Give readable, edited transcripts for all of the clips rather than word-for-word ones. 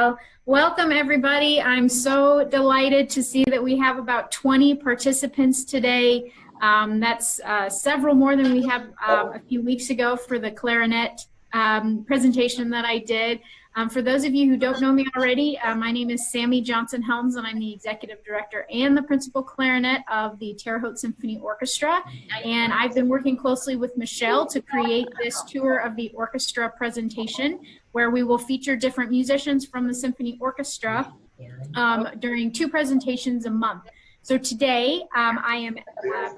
Well, welcome everybody. I'm so delighted to see that we have about 20 participants today. That's several more than we had a few weeks ago for the clarinet presentation that I did. For those of you who don't know me already, my name is Sammy Johnson-Helms, and I'm the Executive Director and the Principal Clarinet of the Terre Haute Symphony Orchestra. And I've been working closely with Michelle to create this tour of the orchestra presentation, where we will feature different musicians from the symphony orchestra during 2 presentations a month. So today, I am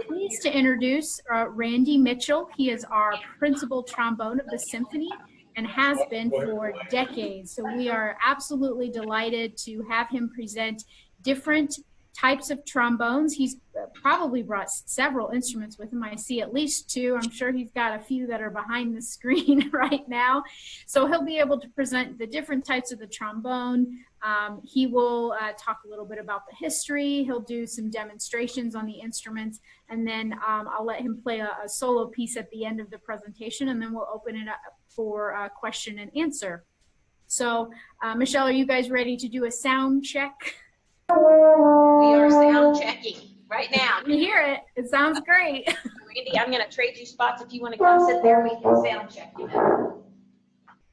pleased to introduce Randy Mitchell. He is our principal trombone of the symphony and has been for decades. So we are absolutely delighted to have him present different types of trombones. He's probably brought several instruments with him. I see at least 2. I'm sure he's got a few that are behind the screen right now. So he'll be able to present the different types of the trombone. He will talk a little bit about the history. He'll do some demonstrations on the instruments, and then I'll let him play a solo piece at the end of the presentation, and then we'll open it up for question and answer. So Michelle, are you guys ready to do a sound check? We are sound checking right now. You hear it? It sounds great. Randy, I'm going to trade you spots. If you want to come sit there, we can sound check you now.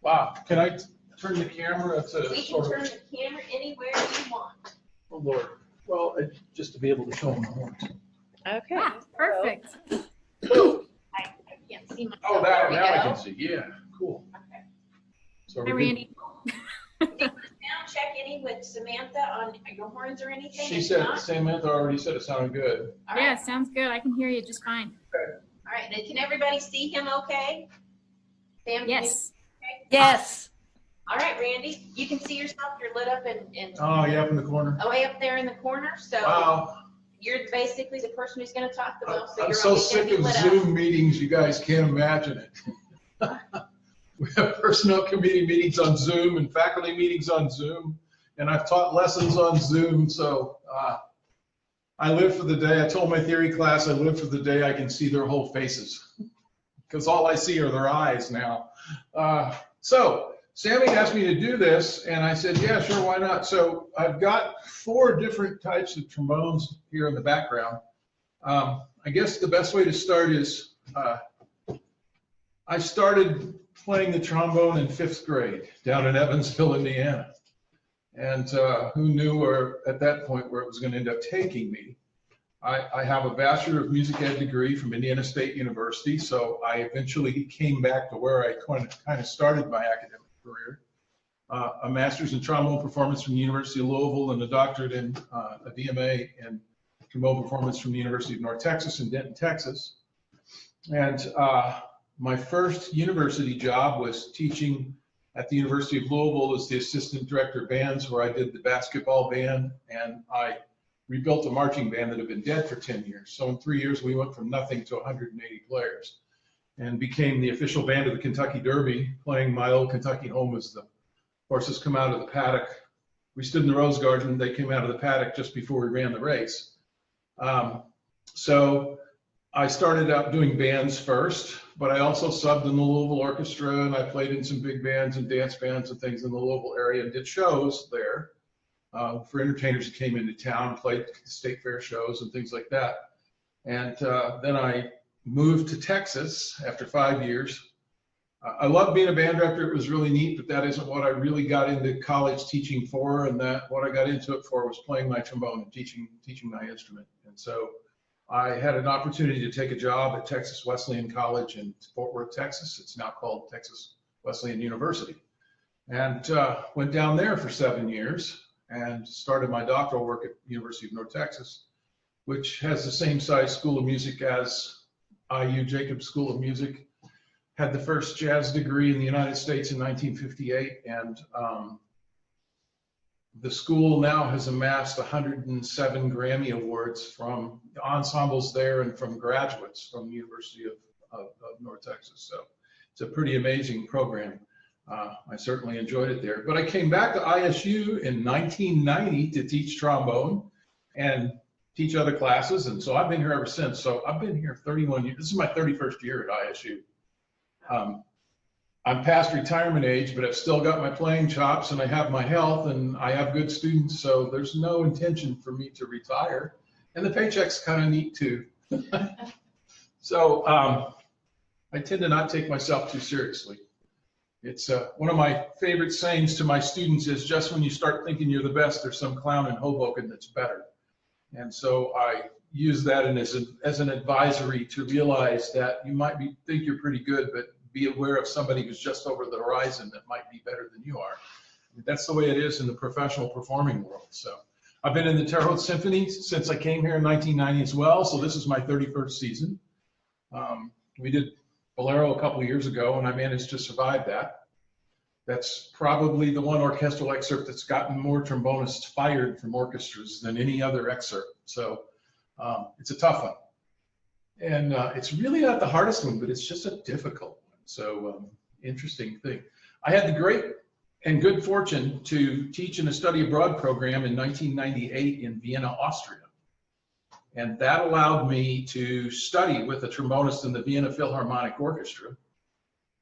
Wow. Can I turn the camera to? We can turn the camera anywhere you want. Oh, Lord. Well, just to be able to show them the horns. Okay. Ah, perfect. I can't see myself. Oh, now I can see. Yeah, cool. Okay. So Hi, Randy. Do you want to sound check any with Samantha on your horns or anything? She said, Samantha already said it sounded good. All Yeah, right. sounds good. I can hear you just fine. All right. And can everybody see him okay? Sam, Yes. Okay? Yes. All right, Randy, you can see yourself. You're lit up and Oh, yeah, up in the corner. way up there in the corner. So Wow. you're basically the person who's going to talk the most. So I'm you're so always gonna sick be of lit up. Zoom meetings, you guys can't imagine it. We have personnel committee meetings on Zoom and faculty meetings on Zoom, and I've taught lessons on Zoom, so I live for the day. I told my theory class I live for the day I can see their whole faces, because all I see are their eyes now. So Sammy asked me to do this, and I said, yeah, sure, why not? So I've got 4 different types of trombones here in the background. I guess the best way to start is I started playing the trombone in 5th grade down in Evansville, Indiana. And who knew at that point where it was going to end up taking me. I have a Bachelor of Music Ed degree from Indiana State University, so I eventually came back to where I kind of started my academic career. A Master's in Trombone Performance from the University of Louisville, and a doctorate in a DMA in Trombone Performance from the University of North Texas in Denton, Texas. And my first university job was teaching at the University of Louisville as the assistant director of bands, where I did the basketball band, and I rebuilt a marching band that had been dead for 10 years. So in 3 years, we went from nothing to 180 players and became the official band of the Kentucky Derby, playing my old Kentucky home as the horses come out of the paddock. We stood in the Rose Garden. They came out of the paddock just before we ran the race. So I started out doing bands first, but I also subbed in the Louisville Orchestra, and I played in some big bands and dance bands and things in the Louisville area, and did shows there for entertainers that came into town, played state fair shows and things like that. And then I moved to Texas after 5 years. I loved being a band director. It was really neat, but that isn't what I really got into college teaching for, and that what I got into it for was playing my trombone and teaching my instrument. And so I had an opportunity to take a job at Texas Wesleyan College in Fort Worth, Texas. It's now called Texas Wesleyan University. And went down there for 7 years and started my doctoral work at University of North Texas, which has the same size School of Music as IU Jacobs School of Music. Had the first jazz degree in the United States in 1958, and the school now has amassed 107 Grammy Awards from ensembles there and from graduates from the University of North Texas. So it's a pretty amazing program. I certainly enjoyed it there. But I came back to ISU in 1990 to teach trombone and teach other classes, and so I've been here ever since. So I've been here 31 years. This is my 31st year at ISU. I'm past retirement age, but I've still got my playing chops and I have my health and I have good students. So there's no intention for me to retire. And the paycheck's kind of neat too. So I tend to not take myself too seriously. It's one of my favorite sayings to my students is just when you start thinking you're the best, there's some clown in Hoboken that's better. And so I use that as an advisory to realize that you might think you're pretty good, but be aware of somebody who's just over the horizon that might be better than you are. That's the way it is in the professional performing world. So I've been in the Terre Haute Symphony since I came here in 1990 as well. So this is my 31st season. We did Bolero a couple of years ago and I managed to survive that. That's probably the one orchestral excerpt that's gotten more trombonists fired from orchestras than any other excerpt. So it's a tough one. And it's really not the hardest one, but it's just a difficult one. So interesting thing. I had the great and good fortune to teach in a study abroad program in 1998 in Vienna, Austria. And that allowed me to study with a trombonist in the Vienna Philharmonic Orchestra.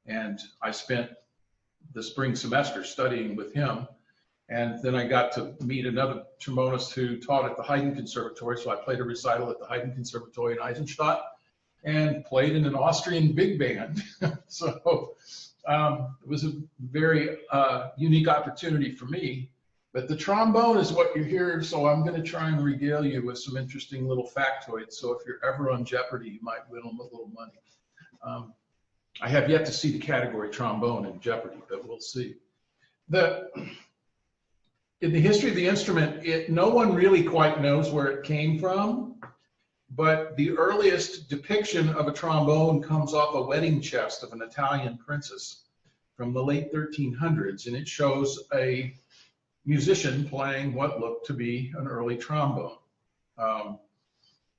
And I spent the spring semester studying with him. And then I got to meet another trombonist who taught at the Haydn Conservatory. So I played a recital at the Haydn Conservatory in Eisenstadt and played in an Austrian big band. So it was a very unique opportunity for me. But the trombone is what you're here, so I'm going to try and regale you with some interesting little factoids. So if you're ever on Jeopardy, you might win a little money. I have yet to see the category trombone in Jeopardy, but we'll see. In the history of the instrument, no one really quite knows where it came from, but the earliest depiction of a trombone comes off a wedding chest of an Italian princess from the late 1300s, and it shows a musician playing what looked to be an early trombone.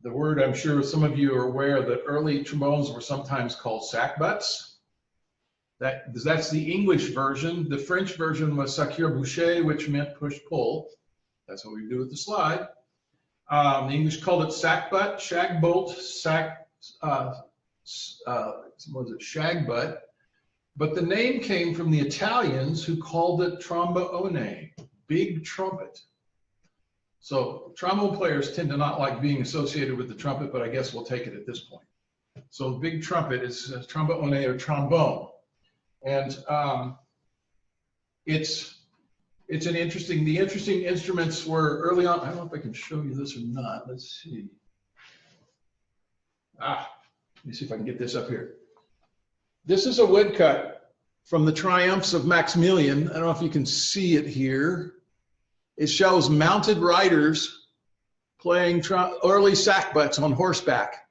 The word, I'm sure some of you are aware that early trombones were sometimes called sackbuts. That's the English version. The French version was sacure-boucher, which meant push-pull. That's what we do with the slide. The English called it sackbutt, shagbolt, shagbutt. But the name came from the Italians who called it trombone, big trumpet. So trombone players tend to not like being associated with the trumpet, but I guess we'll take it at this point. So big trumpet is trombone or trombone. And it's an interesting, the interesting instruments were early on. I don't know if I can show you this or not. Let's see. Let me see if I can get this up here. This is a woodcut from the Triumphs of Maximilian. I don't know if you can see it here. It shows mounted riders playing early sackbuts on horseback.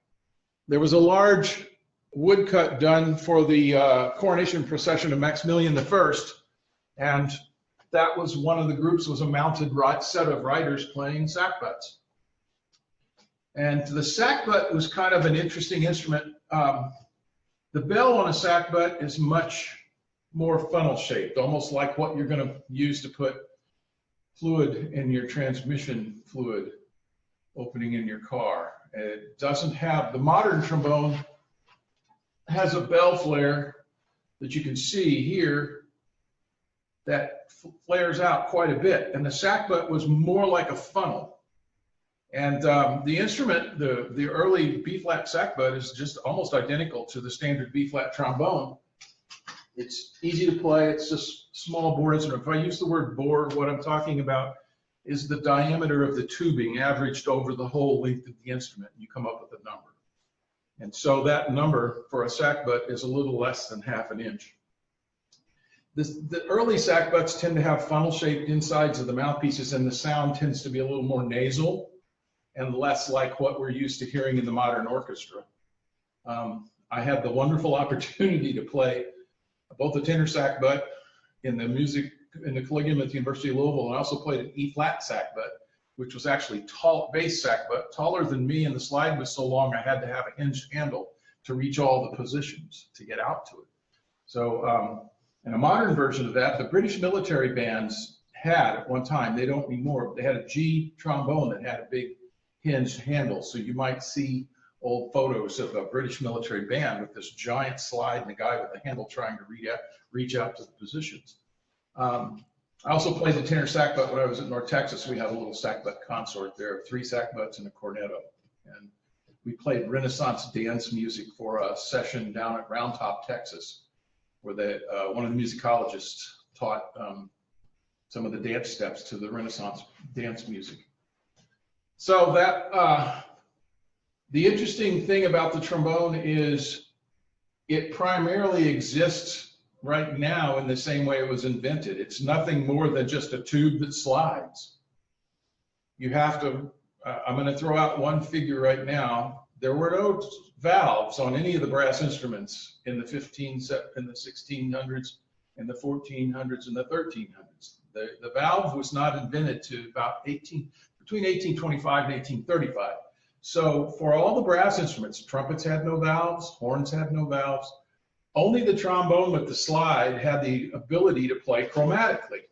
There was a large woodcut done for the coronation procession of Maximilian I, and that was one of the groups, was a mounted set of riders playing sackbuts. And the sackbut was kind of an interesting instrument. The bell on a sackbut is much more funnel shaped, almost like what you're going to use to put fluid in your transmission fluid opening in your car. It doesn't have, the modern trombone has a bell flare that you can see here that flares out quite a bit. And the sackbut was more like a funnel. And the instrument, the early B-flat sackbut is just almost identical to the standard B-flat trombone. It's easy to play. It's just small bore instrument. If I use the word bore, what I'm talking about is the diameter of the tubing averaged over the whole length of the instrument. You come up with a number. And so that number for a sackbut is a little less than ½ an inch. The early sackbuts tend to have funnel-shaped insides of the mouthpieces, and the sound tends to be a little more nasal and less like what we're used to hearing in the modern orchestra. I had the wonderful opportunity to play both the tenor sackbut in the Collegium at the University of Louisville, and I also played an E-flat sackbut, which was actually tall, bass sackbut, taller than me, and the slide was so long I had to have a hinged handle to reach all the positions to get out to it. So in a modern version of that, the British military bands had at one time, they don't anymore, they had a G trombone that had a big hinged handle. So you might see old photos of a British military band with this giant slide and a guy with a handle trying to reach out to the positions. I also played the tenor sackbut when I was at North Texas. We had a little sackbut consort there, 3 sackbuts and a cornetto. And we played Renaissance dance music for a session down at Round Top, Texas, where one of the musicologists taught some of the dance steps to the Renaissance dance music. So that, the interesting thing about the trombone is it primarily exists right now in the same way it was invented. It's nothing more than just a tube that slides. You have to, I'm going to throw out one figure right now. There were no valves on any of the brass instruments in the 1600s, in the 1400s, and the 1300s. The valve was not invented to about between 1825 and 1835. So for all the brass instruments, trumpets had no valves, horns had no valves. Only the trombone with the slide had the ability to play chromatically.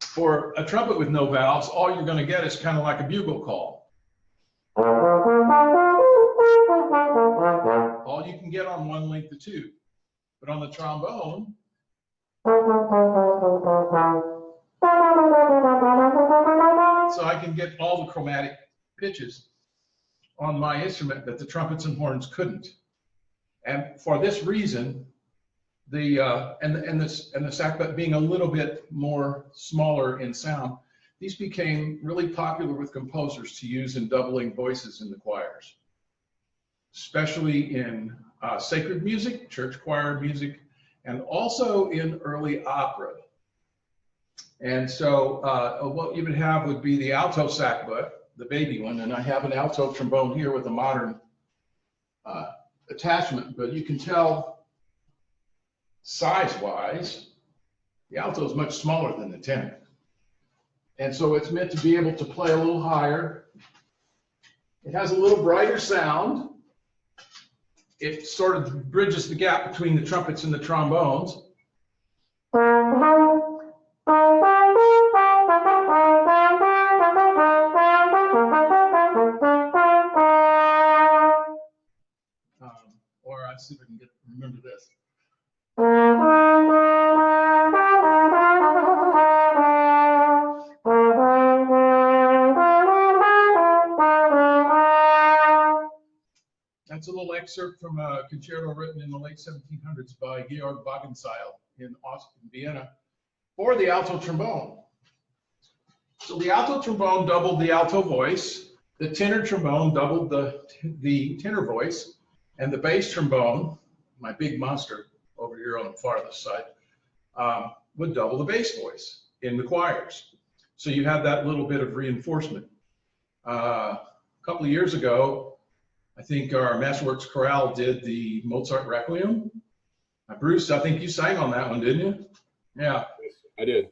For a trumpet with no valves, all you're going to get is kind of like a bugle call. All you can get on one length of tube. But on the trombone, so I can get all the chromatic pitches on my instrument that the trumpets and horns couldn't. And for this reason, the sackbut being a little bit more smaller in sound, these became really popular with composers to use in doubling voices in the choirs, especially in sacred music, church choir music, and also in early opera. And so what you would have would be the alto sackbut, the baby one, and I have an alto trombone here with a modern attachment, but you can tell size-wise, the alto is much smaller than the tenor. And so it's meant to be able to play a little higher. It has a little brighter sound. It sort of bridges the gap between the trumpets and the trombones. Or I'll see if I can remember this. That's a little excerpt from a concerto written in the late 1700s by Georg Wagenseil in Austin, Vienna, for the alto trombone. So the alto trombone doubled the alto voice, the tenor trombone doubled the tenor voice, and the bass trombone, my big monster over here on the farthest side, would double the bass voice in the choirs. So you have that little bit of reinforcement. A couple of years ago, I think our Masterworks Chorale did the Mozart Requiem. Bruce, I think you sang on that one, didn't you? Yeah. Yes, I did.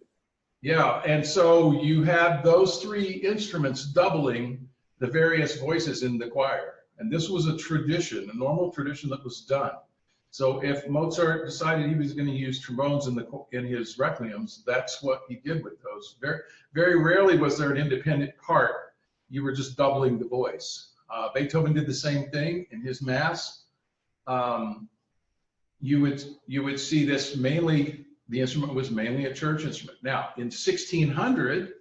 Yeah, and so you had those 3 instruments doubling the various voices in the choir. And this was a tradition, a normal tradition that was done. So if Mozart decided he was going to use trombones in his requiems, that's what he did with those. Very, very rarely was there an independent part. You were just doubling the voice. Beethoven did the same thing in his Mass. You would see this mainly, the instrument was mainly a church instrument. Now, in 1600,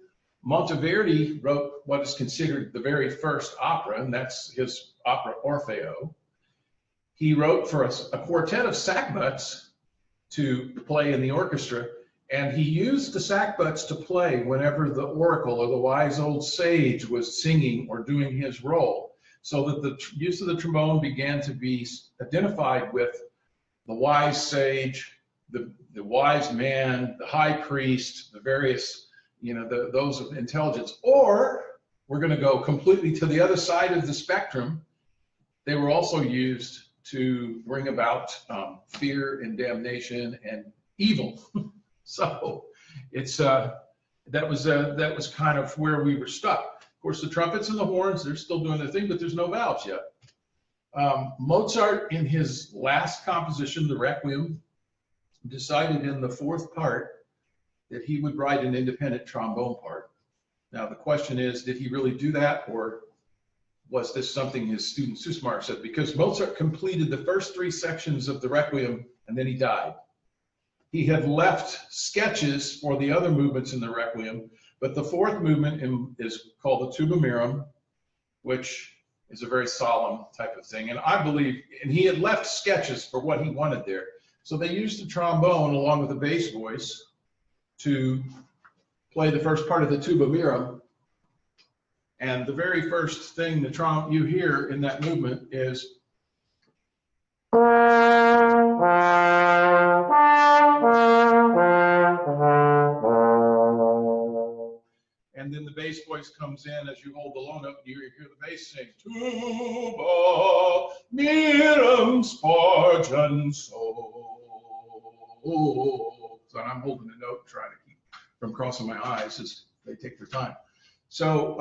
Monteverdi wrote what is considered the very first opera, and that's his opera Orfeo. He wrote for a quartet of sackbuts to play in the orchestra, and he used the sackbuts to play whenever the oracle or the wise old sage was singing or doing his role, so that the use of the trombone began to be identified with the wise sage, the wise man, the high priest, the various, those of intelligence. Or we're going to go completely to the other side of the spectrum. They were also used to bring about fear and damnation and evil. So it's that was kind of where we were stuck. Of course, the trumpets and the horns, they're still doing their thing, but there's no valves yet. Mozart, in his last composition, the Requiem, decided in the 4th part that he would write an independent trombone part. Now, the question is, did he really do that, or was this something his student Susmar said, because Mozart completed the first 3 sections of the Requiem and then he died. He had left sketches for the other movements in the Requiem, but the 4th movement is called the Tuba Mirum, which is a very solemn type of thing. And I believe, and he had left sketches for what he wanted there. So they used the trombone along with the bass voice to play the first part of the Tuba Mirum. And the very first thing you hear in that movement is and then the bass voice comes in as you hold the low note, and you hear the bass sing, Tuba mirum spargen so. So I'm holding the note, trying to keep from crossing my eyes as they take their time. So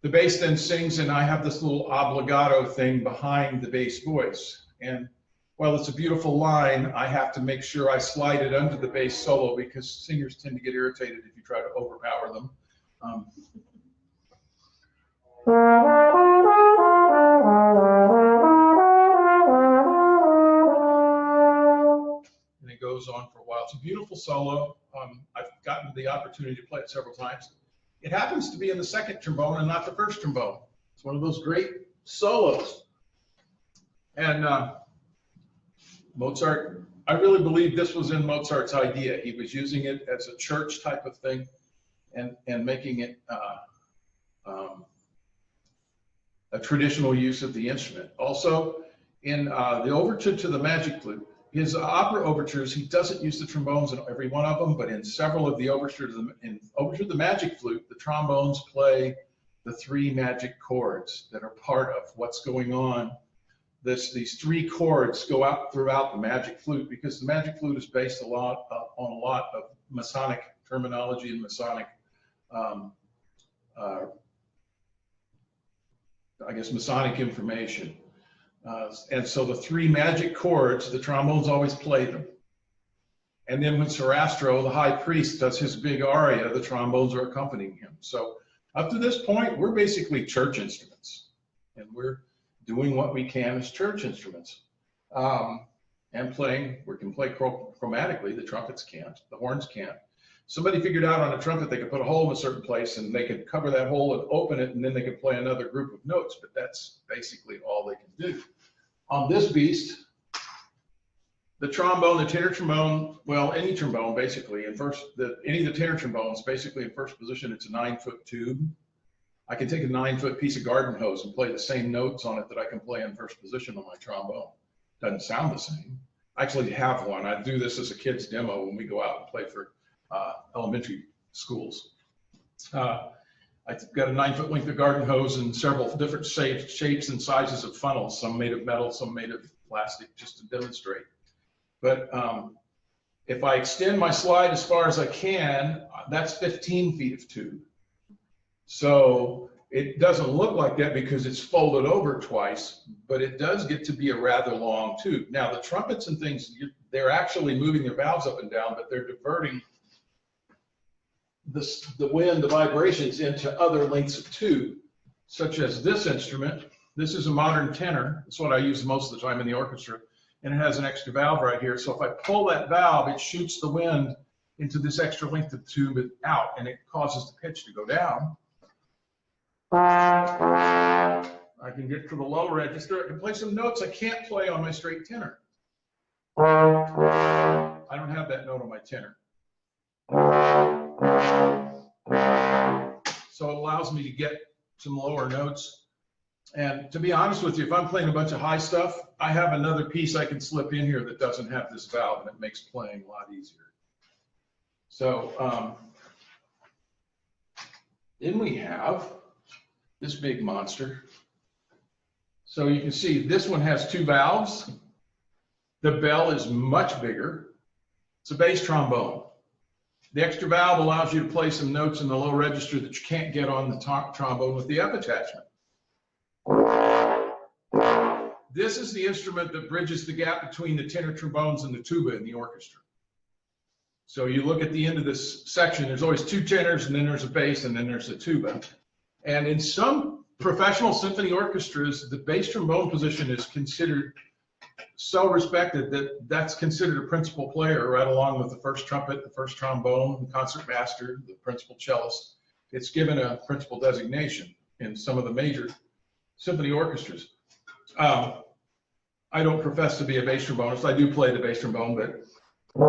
the bass then sings, and I have this little obligato thing behind the bass voice. And while it's a beautiful line, I have to make sure I slide it under the bass solo because singers tend to get irritated if you try to overpower them. And it goes on for a while. It's a beautiful solo. I've gotten the opportunity to play it several times. It happens to be in the 2nd trombone and not the 1st trombone. It's one of those great solos. And Mozart, I really believe this was in Mozart's idea. He was using it as a church type of thing and making it a traditional use of the instrument. Also, in the overture to the Magic Flute, his opera overtures, he doesn't use the trombones in every one of them, but in several of the overtures, in Overture to the Magic Flute, the trombones play the 3 magic chords that are part of what's going on. These 3 chords go out throughout the Magic Flute because the Magic Flute is based on a lot of Masonic terminology and Masonic, I guess, Masonic information. And so the 3 magic chords, the trombones always play them. And then when Sarastro, the high priest, does his big aria, the trombones are accompanying him. So up to this point, we're basically church instruments. And we're doing what we can as church instruments. And playing, we can play chromatically, the trumpets can't, the horns can't. Somebody figured out on a trumpet they could put a hole in a certain place and they could cover that hole and open it and then they could play another group of notes, but that's basically all they can do. On this beast, the trombone, the tenor trombone, well, any trombone basically, any of the tenor trombones, basically in first position, it's a 9-foot tube. I can take a 9-foot piece of garden hose and play the same notes on it that I can play in first position on my trombone. Doesn't sound the same. I actually have one. I do this as a kid's demo when we go out and play for elementary schools. I've got a 9-foot length of garden hose and several different shapes and sizes of funnels, some made of metal, some made of plastic, just to demonstrate. But if I extend my slide as far as I can, that's 15 feet of tube. So it doesn't look like that because it's folded over twice, but it does get to be a rather long tube. Now the trumpets and things, they're actually moving their valves up and down, but they're diverting the wind, the vibrations into other lengths of tube, such as this instrument. This is a modern tenor. It's what I use most of the time in the orchestra. And it has an extra valve right here. So if I pull that valve, it shoots the wind into this extra length of tube out, and it causes the pitch to go down. I can get to the low register. I can play some notes I can't play on my straight tenor. I don't have that note on my tenor. So it allows me to get some lower notes. And to be honest with you, if I'm playing a bunch of high stuff, I have another piece I can slip in here that doesn't have this valve, and it makes playing a lot easier. So then we have this big monster. So you can see this one has 2 valves. The bell is much bigger. It's a bass trombone. The extra valve allows you to play some notes in the low register that you can't get on the trombone with the F attachment. This is the instrument that bridges the gap between the tenor trombones and the tuba in the orchestra. So you look at the end of this section, there's always 2 tenors, and then there's a bass, and then there's a tuba. And in some professional symphony orchestras, the bass trombone position is considered so respected that that's considered a principal player right along with the first trumpet, the first trombone, the concertmaster, the principal cellist. It's given a principal designation in some of the major symphony orchestras. I don't profess to be a bass trombonist. I do play the bass trombone, but a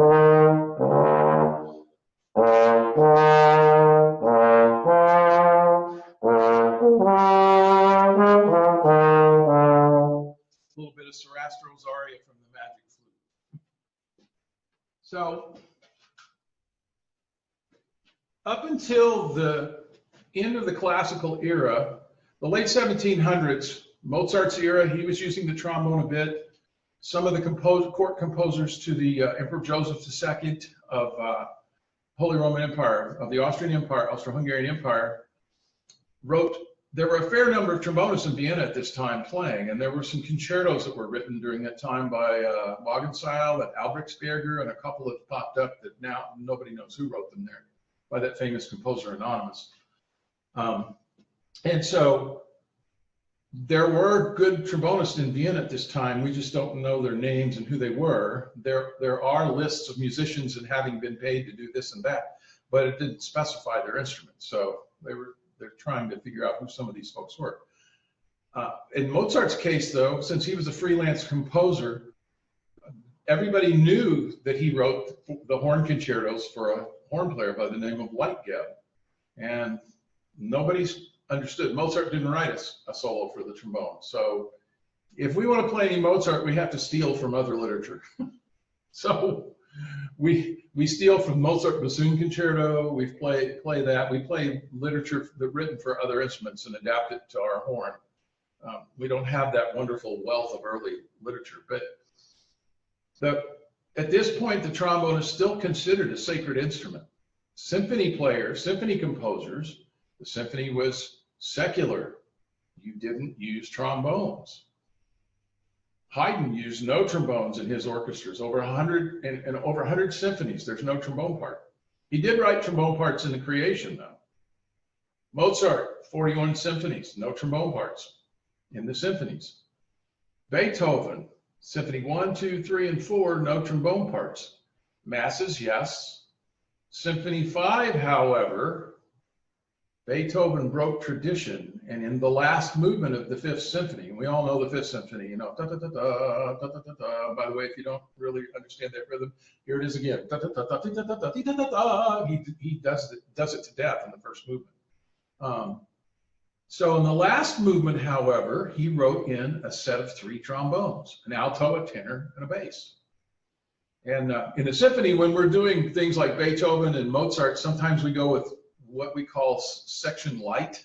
little bit of Sarastro's aria from the Magic Flute. So up until the end of the classical era, the late 1700s, Mozart's era, he was using the trombone a bit. Some of the court composers to the Emperor Joseph II of Holy Roman Empire, of the Austrian Empire, Austro-Hungarian Empire, wrote. There were a fair number of trombonists in Vienna at this time playing, and there were some concertos that were written during that time by Wagenseil and Albrechtsberger, and a couple that popped up that now nobody knows who wrote them there, by that famous composer Anonymous. And so there were good trombonists in Vienna at this time. We just don't know their names and who they were. There are lists of musicians and having been paid to do this and that, but it didn't specify their instrument. So they're trying to figure out who some of these folks were. In Mozart's case, though, since he was a freelance composer, everybody knew that he wrote the horn concertos for a horn player by the name of Whitegeb. And nobody's understood. Mozart didn't write a solo for the trombone. So if we want to play any Mozart, we have to steal from other literature. So we steal from Mozart bassoon concerto. We play that. We play literature that written for other instruments and adapt it to our horn. We don't have that wonderful wealth of early literature. But at this point, the trombone is still considered a sacred instrument. Symphony players, symphony composers, the symphony was secular. You didn't use trombones. Haydn used no trombones in his orchestras. Over 100 symphonies, there's no trombone part. He did write trombone parts in the creation, though. Mozart, 41 symphonies, no trombone parts in the symphonies. Beethoven, Symphony 1, 2, 3, and 4, no trombone parts. Masses, yes. Symphony 5, however, Beethoven broke tradition, and in the last movement of the Fifth Symphony, and we all know the Fifth Symphony, you know, da, da, da, da, da, da, da, da. By the way, if you don't really understand that rhythm, here it is again. Da, da, da, da, da, da, da, da, da, da. He does it to death in the first movement. So in the last movement, however, he wrote in a set of 3 trombones, an alto, a tenor, and a bass. And in the symphony, when we're doing things like Beethoven and Mozart, sometimes we go with what we call section light.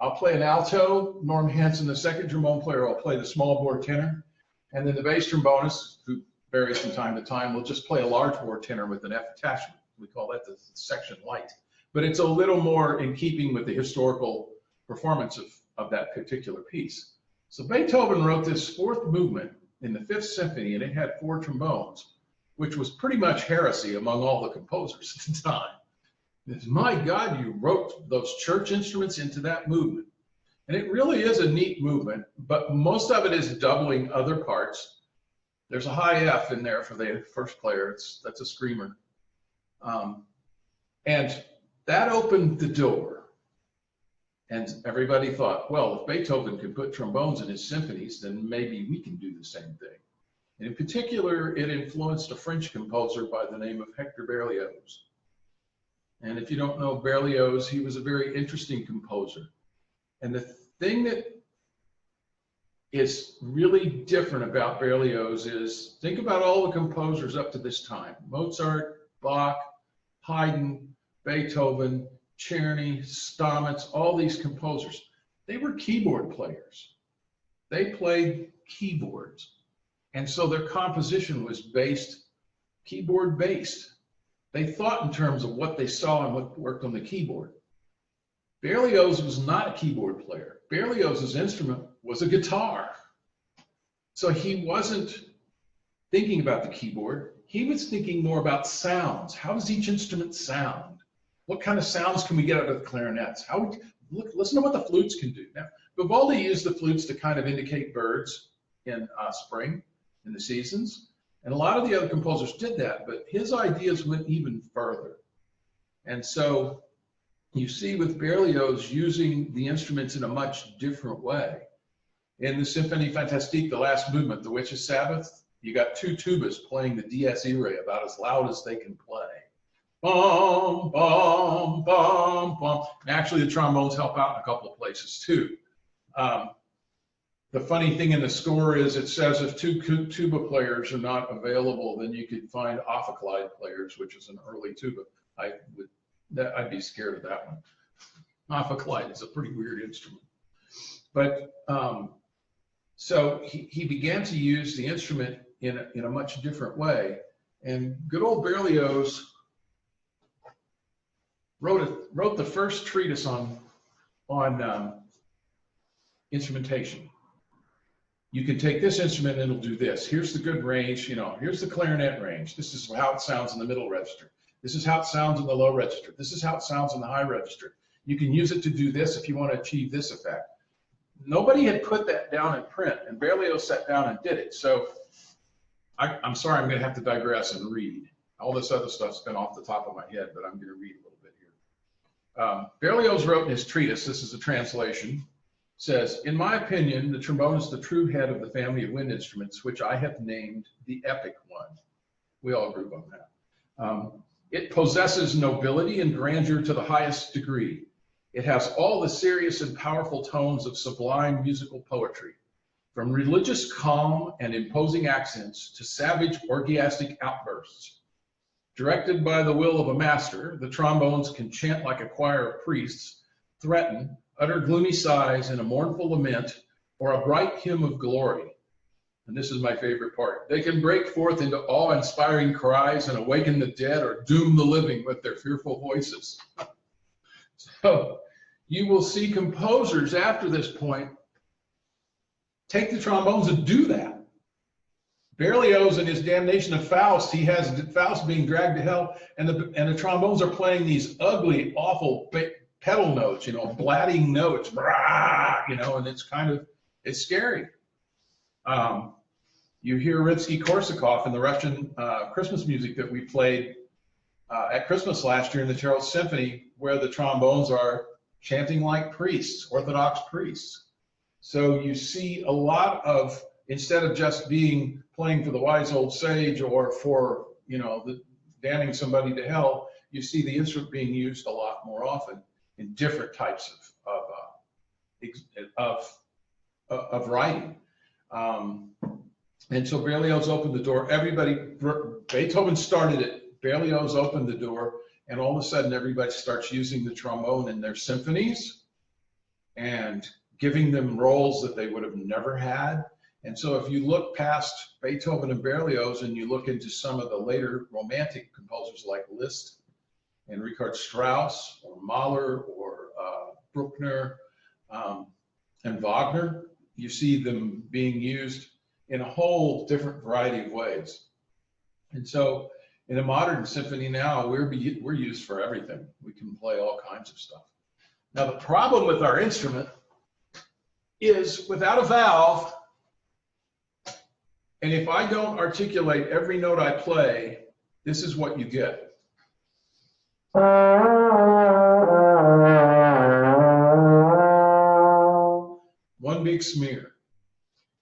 I'll play an alto, Norm Hansen, the second trombone player, will play the small bore tenor, and then the bass trombonist, who varies from time to time, will just play a large bore tenor with an F attachment. We call that the section light. But it's a little more in keeping with the historical performance of that particular piece. So Beethoven wrote this 4th movement in the 5th Symphony, and it had 4 trombones, which was pretty much heresy among all the composers at the time. My God, you wrote those church instruments into that movement. And it really is a neat movement, but most of it is doubling other parts. There's a high F in there for the first player. That's a screamer. And that opened the door. And everybody thought, well, if Beethoven could put trombones in his symphonies, then maybe we can do the same thing. And in particular, it influenced a French composer by the name of Hector Berlioz. And if you don't know Berlioz, he was a very interesting composer. And the thing that is really different about Berlioz is, think about all the composers up to this time: Mozart, Bach, Haydn, Beethoven, Czerny, Stamitz, all these composers. They were keyboard players. They played keyboards. And so their composition was keyboard based. They thought in terms of what they saw and what worked on the keyboard. Berlioz was not a keyboard player. Berlioz's instrument was a guitar. So he wasn't thinking about the keyboard. He was thinking more about sounds. How does each instrument sound? What kind of sounds can we get out of the clarinets? listen to what the flutes can do. Now, Vivaldi used the flutes to kind of indicate birds in spring, in the seasons, and a lot of the other composers did that, but his ideas went even further. And so you see with Berlioz using the instruments in a much different way. In the Symphonie Fantastique, the last movement, The Witch's Sabbath, you got two tubas playing the Dies Irae about as loud as they can play. Bum, bum, bum, bum. And actually, the trombones help out in a couple of places too. The funny thing in the score is it says if two tuba players are not available, then you could find ophicleide players, which is an early tuba. I'd be scared of that one. Ophicleide is a pretty weird instrument. But so he began to use the instrument in a much different way. And good old Berlioz wrote the first treatise on instrumentation. You can take this instrument and it'll do this. Here's the good range, here's the clarinet range. This is how it sounds in the middle register. This is how it sounds in the low register. This is how it sounds in the high register. You can use it to do this if you want to achieve this effect. Nobody had put that down in print, and Berlioz sat down and did it. So I'm sorry, I'm going to have to digress and read. All this other stuff's been off the top of my head, but I'm going to read a little bit here. Berlioz wrote in his treatise, this is a translation, says, in my opinion, the trombone is the true head of the family of wind instruments, which I have named the epic one. We all agree on that. It possesses nobility and grandeur to the highest degree. It has all the serious and powerful tones of sublime musical poetry, from religious calm and imposing accents to savage orgiastic outbursts. Directed by the will of a master, the trombones can chant like a choir of priests, threaten, utter gloomy sighs in a mournful lament, or a bright hymn of glory. And this is my favorite part. They can break forth into awe-inspiring cries and awaken the dead or doom the living with their fearful voices. So you will see composers after this point take the trombones and do that. Berlioz in his Damnation of Faust, he has Faust being dragged to hell, and the trombones are playing these ugly, awful pedal notes, blatting notes, brah, and it's scary. You hear Rimsky-Korsakov in the Russian Christmas music that we played at Christmas last year in the Terre Haute Symphony, where the trombones are chanting like priests, Orthodox priests. So you see a lot of, instead of just playing for the wise old sage or for, damning somebody to hell, you see the instrument being used a lot more often in different types of writing. And so Berlioz opened the door. Beethoven started it. Berlioz opened the door, and all of a sudden everybody starts using the trombone in their symphonies and giving them roles that they would have never had. And so if you look past Beethoven and Berlioz and you look into some of the later romantic composers like Liszt and Richard Strauss or Mahler or Bruckner and Wagner, you see them being used in a whole different variety of ways. And so in a modern symphony now, we're used for everything. We can play all kinds of stuff. Now the problem with our instrument is without a valve, and if I don't articulate every note I play, this is what you get. One big smear.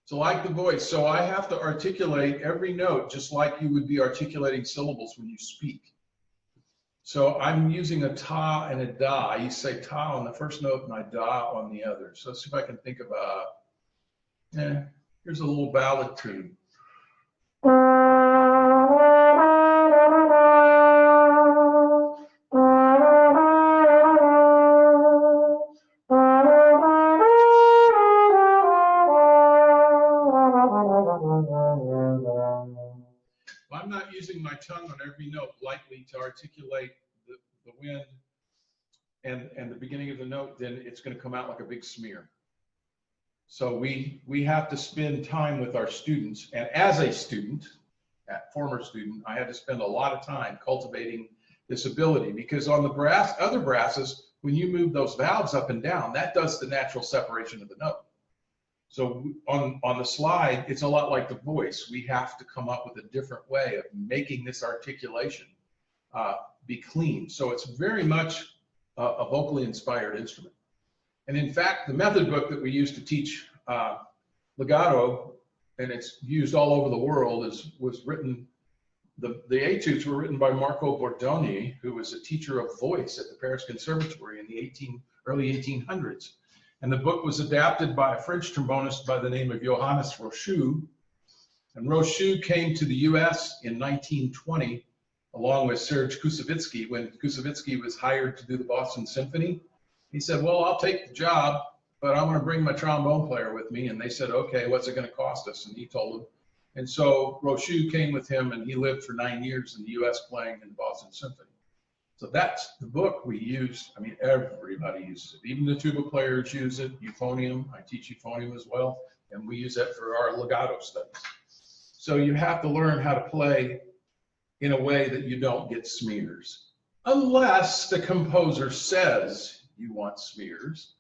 So like the voice, so I have to articulate every note just like you would be articulating syllables when you speak. So I'm using a ta and a da. You say ta on the first note and I da on the other. So let's see if I can think of here's a little ballad tune. I'm not using my tongue on every note lightly to articulate the wind and the beginning of the note, then it's going to come out like a big smear. So we have to spend time with our students. And as a student, former student, I had to spend a lot of time cultivating this ability, because on the other brasses, when you move those valves up and down, that does the natural separation of the note. So on the slide, it's a lot like the voice. We have to come up with a different way of making this articulation be clean. So it's very much a vocally inspired instrument. And in fact, the method book that we use to teach legato, and it's used all over the world, was written, the etudes were written by Marco Bordoni, who was a teacher of voice at the Paris Conservatory in the early 1800s. And the book was adapted by a French trombonist by the name of Johannes Rochoux. And Rochoux came to the US in 1920, along with Serge Koussevitzky, when Koussevitzky was hired to do the Boston Symphony. He said, well, I'll take the job, but I'm gonna bring my trombone player with me. And they said, okay, what's it gonna cost us? And he told them. And so Rochoux came with him, and he lived for 9 years in the US playing in the Boston Symphony. So that's the book we use. I mean, everybody uses it. Even the tuba players use it, euphonium. I teach euphonium as well, and we use that for our legato studies. So you have to learn how to play in a way that you don't get smears, unless the composer says you want smears,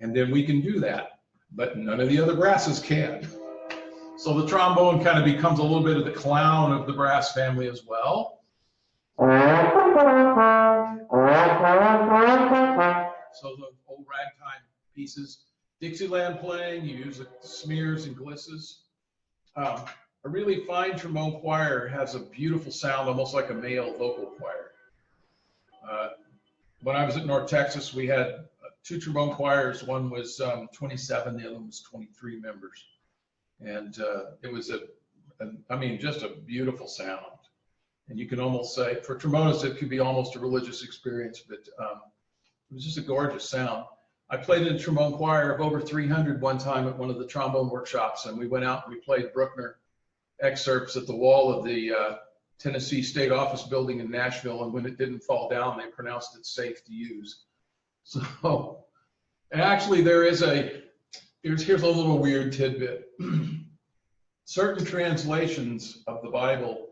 and then we can do that, but none of the other brasses can. So the trombone kind of becomes a little bit of the clown of the brass family as well. So the old ragtime pieces, Dixieland playing, you use smears and glisses. A really fine trombone choir has a beautiful sound, almost like a male vocal choir. When I was at North Texas, we had 2 trombone choirs. One was 27, the other one was 23 members. And it was just a beautiful sound. And you can almost say, for trombonists, it could be almost a religious experience, but it was just a gorgeous sound. I played in a trombone choir of over 300 one time at one of the trombone workshops, and we went out and we played Bruckner excerpts at the wall of the Tennessee State Office building in Nashville, and when it didn't fall down, they pronounced it safe to use. So, and actually here's a little weird tidbit. Certain translations of the Bible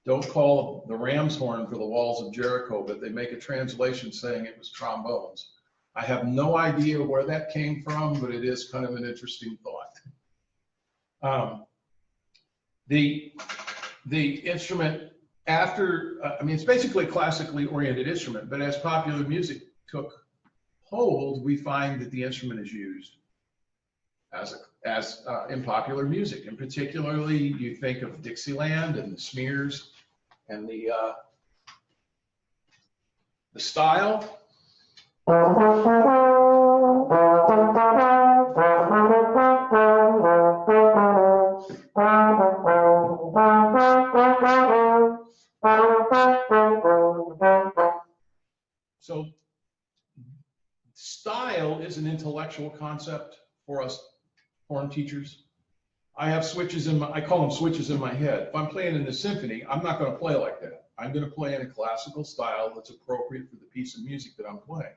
don't call the ram's horn for the walls of Jericho, but they make a translation saying it was trombones. I have no idea where that came from, but it is kind of an interesting thought. The instrument after, it's basically a classically oriented instrument, but as popular music took hold, we find that the instrument is used as in popular music. And particularly, you think of Dixieland and the smears and the style. So style is an intellectual concept for us horn teachers. I have switches I call them switches in my head. If I'm playing in the symphony, I'm not going to play like that. I'm going to play in a classical style that's appropriate for the piece of music that I'm playing.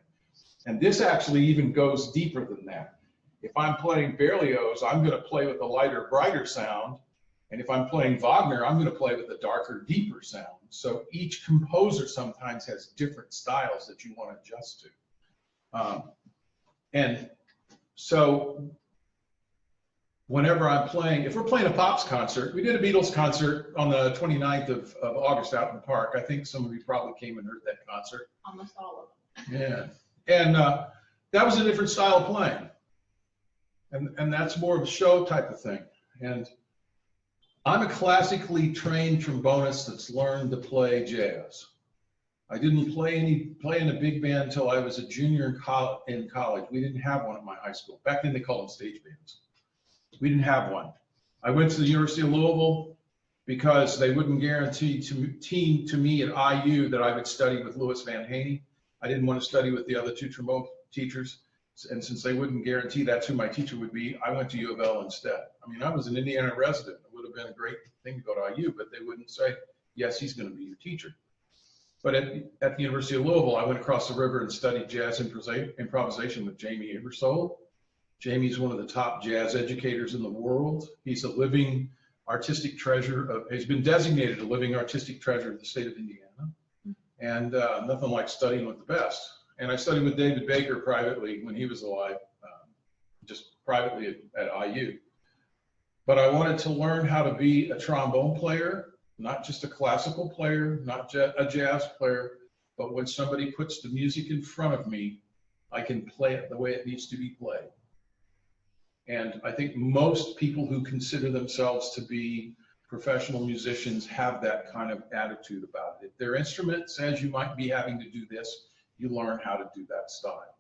And this actually even goes deeper than that. If I'm playing Berlioz, I'm going to play with a lighter, brighter sound. And if I'm playing Wagner, I'm going to play with a darker, deeper sound. So each composer sometimes has different styles that you want to adjust to. And so whenever I'm playing, if we're playing a Pops concert, we did a Beatles concert on the 29th of August out in the park. I think some of you probably came and heard that concert. Almost all of them. Yeah. And that was a different style of playing. And that's more of a show type of thing. And I'm a classically trained trombonist that's learned to play jazz. I didn't play in a big band until I was a junior in college. We didn't have one at my high school. Back then they called them stage bands. We didn't have one. I went to the University of Louisville because they wouldn't guarantee to me at IU that I would study with Louis Van Haney. I didn't want to study with the other 2 trombone teachers. And since they wouldn't guarantee that's who my teacher would be, I went to U of L instead. I was an Indiana resident. It would have been a great thing to go to IU, but they wouldn't say, yes, he's going to be your teacher. But at the University of Louisville, I went across the river and studied jazz improvisation with Jamie Aebersold. Jamie's one of the top jazz educators in the world. He's a living artistic treasure. He's been designated a living artistic treasure of the state of Indiana. And nothing like studying with the best. And I studied with David Baker privately when he was alive, just privately at IU. But I wanted to learn how to be a trombone player, not just a classical player, not a jazz player, but when somebody puts the music in front of me, I can play it the way it needs to be played. And I think most people who consider themselves to be professional musicians have that kind of attitude about it. If their instrument says you might be having to do this, you learn how to do that style.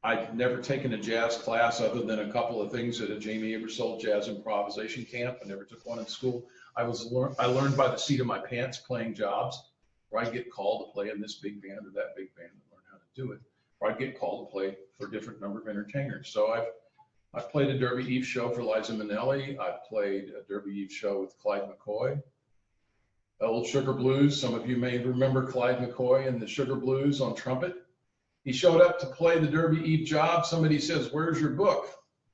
I've never taken a jazz class other than a couple of things at a Jamie Aebersold jazz improvisation camp. I never took one in school. I learned by the seat of my pants playing jobs, where I'd get called to play in this big band or that big band and learn how to do it. Or I'd get called to play for a different number of entertainers. So I've played a Derby Eve show for Liza Minnelli. I've played a Derby Eve show with Clyde McCoy. Old Sugar Blues, some of you may remember Clyde McCoy and the Sugar Blues on trumpet. He showed up to play the Derby Eve job. Somebody says, "Where's your book?"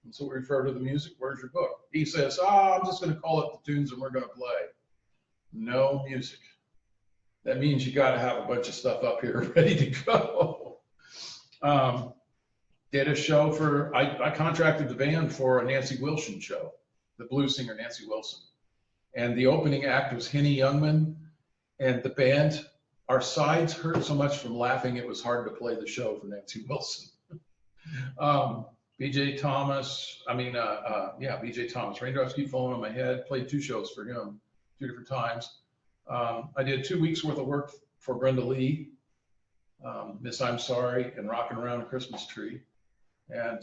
And so we refer to the music, "Where's your book?" He says, "I'm just going to call up the tunes and we're going to play." No music. That means you got to have a bunch of stuff up here ready to go. Did a show for, I contracted the band for a Nancy Wilson show, the blues singer Nancy Wilson. And the opening act was Henny Youngman, and the band, our sides hurt so much from laughing, it was hard to play the show for Nancy Wilson. B.J. Thomas, B.J. Thomas, Raindrops Keep Falling on My Head, played 2 shows for him, 2 different times. I did 2 weeks worth of work for Brenda Lee, Miss I'm Sorry, and Rockin' Around a Christmas Tree. And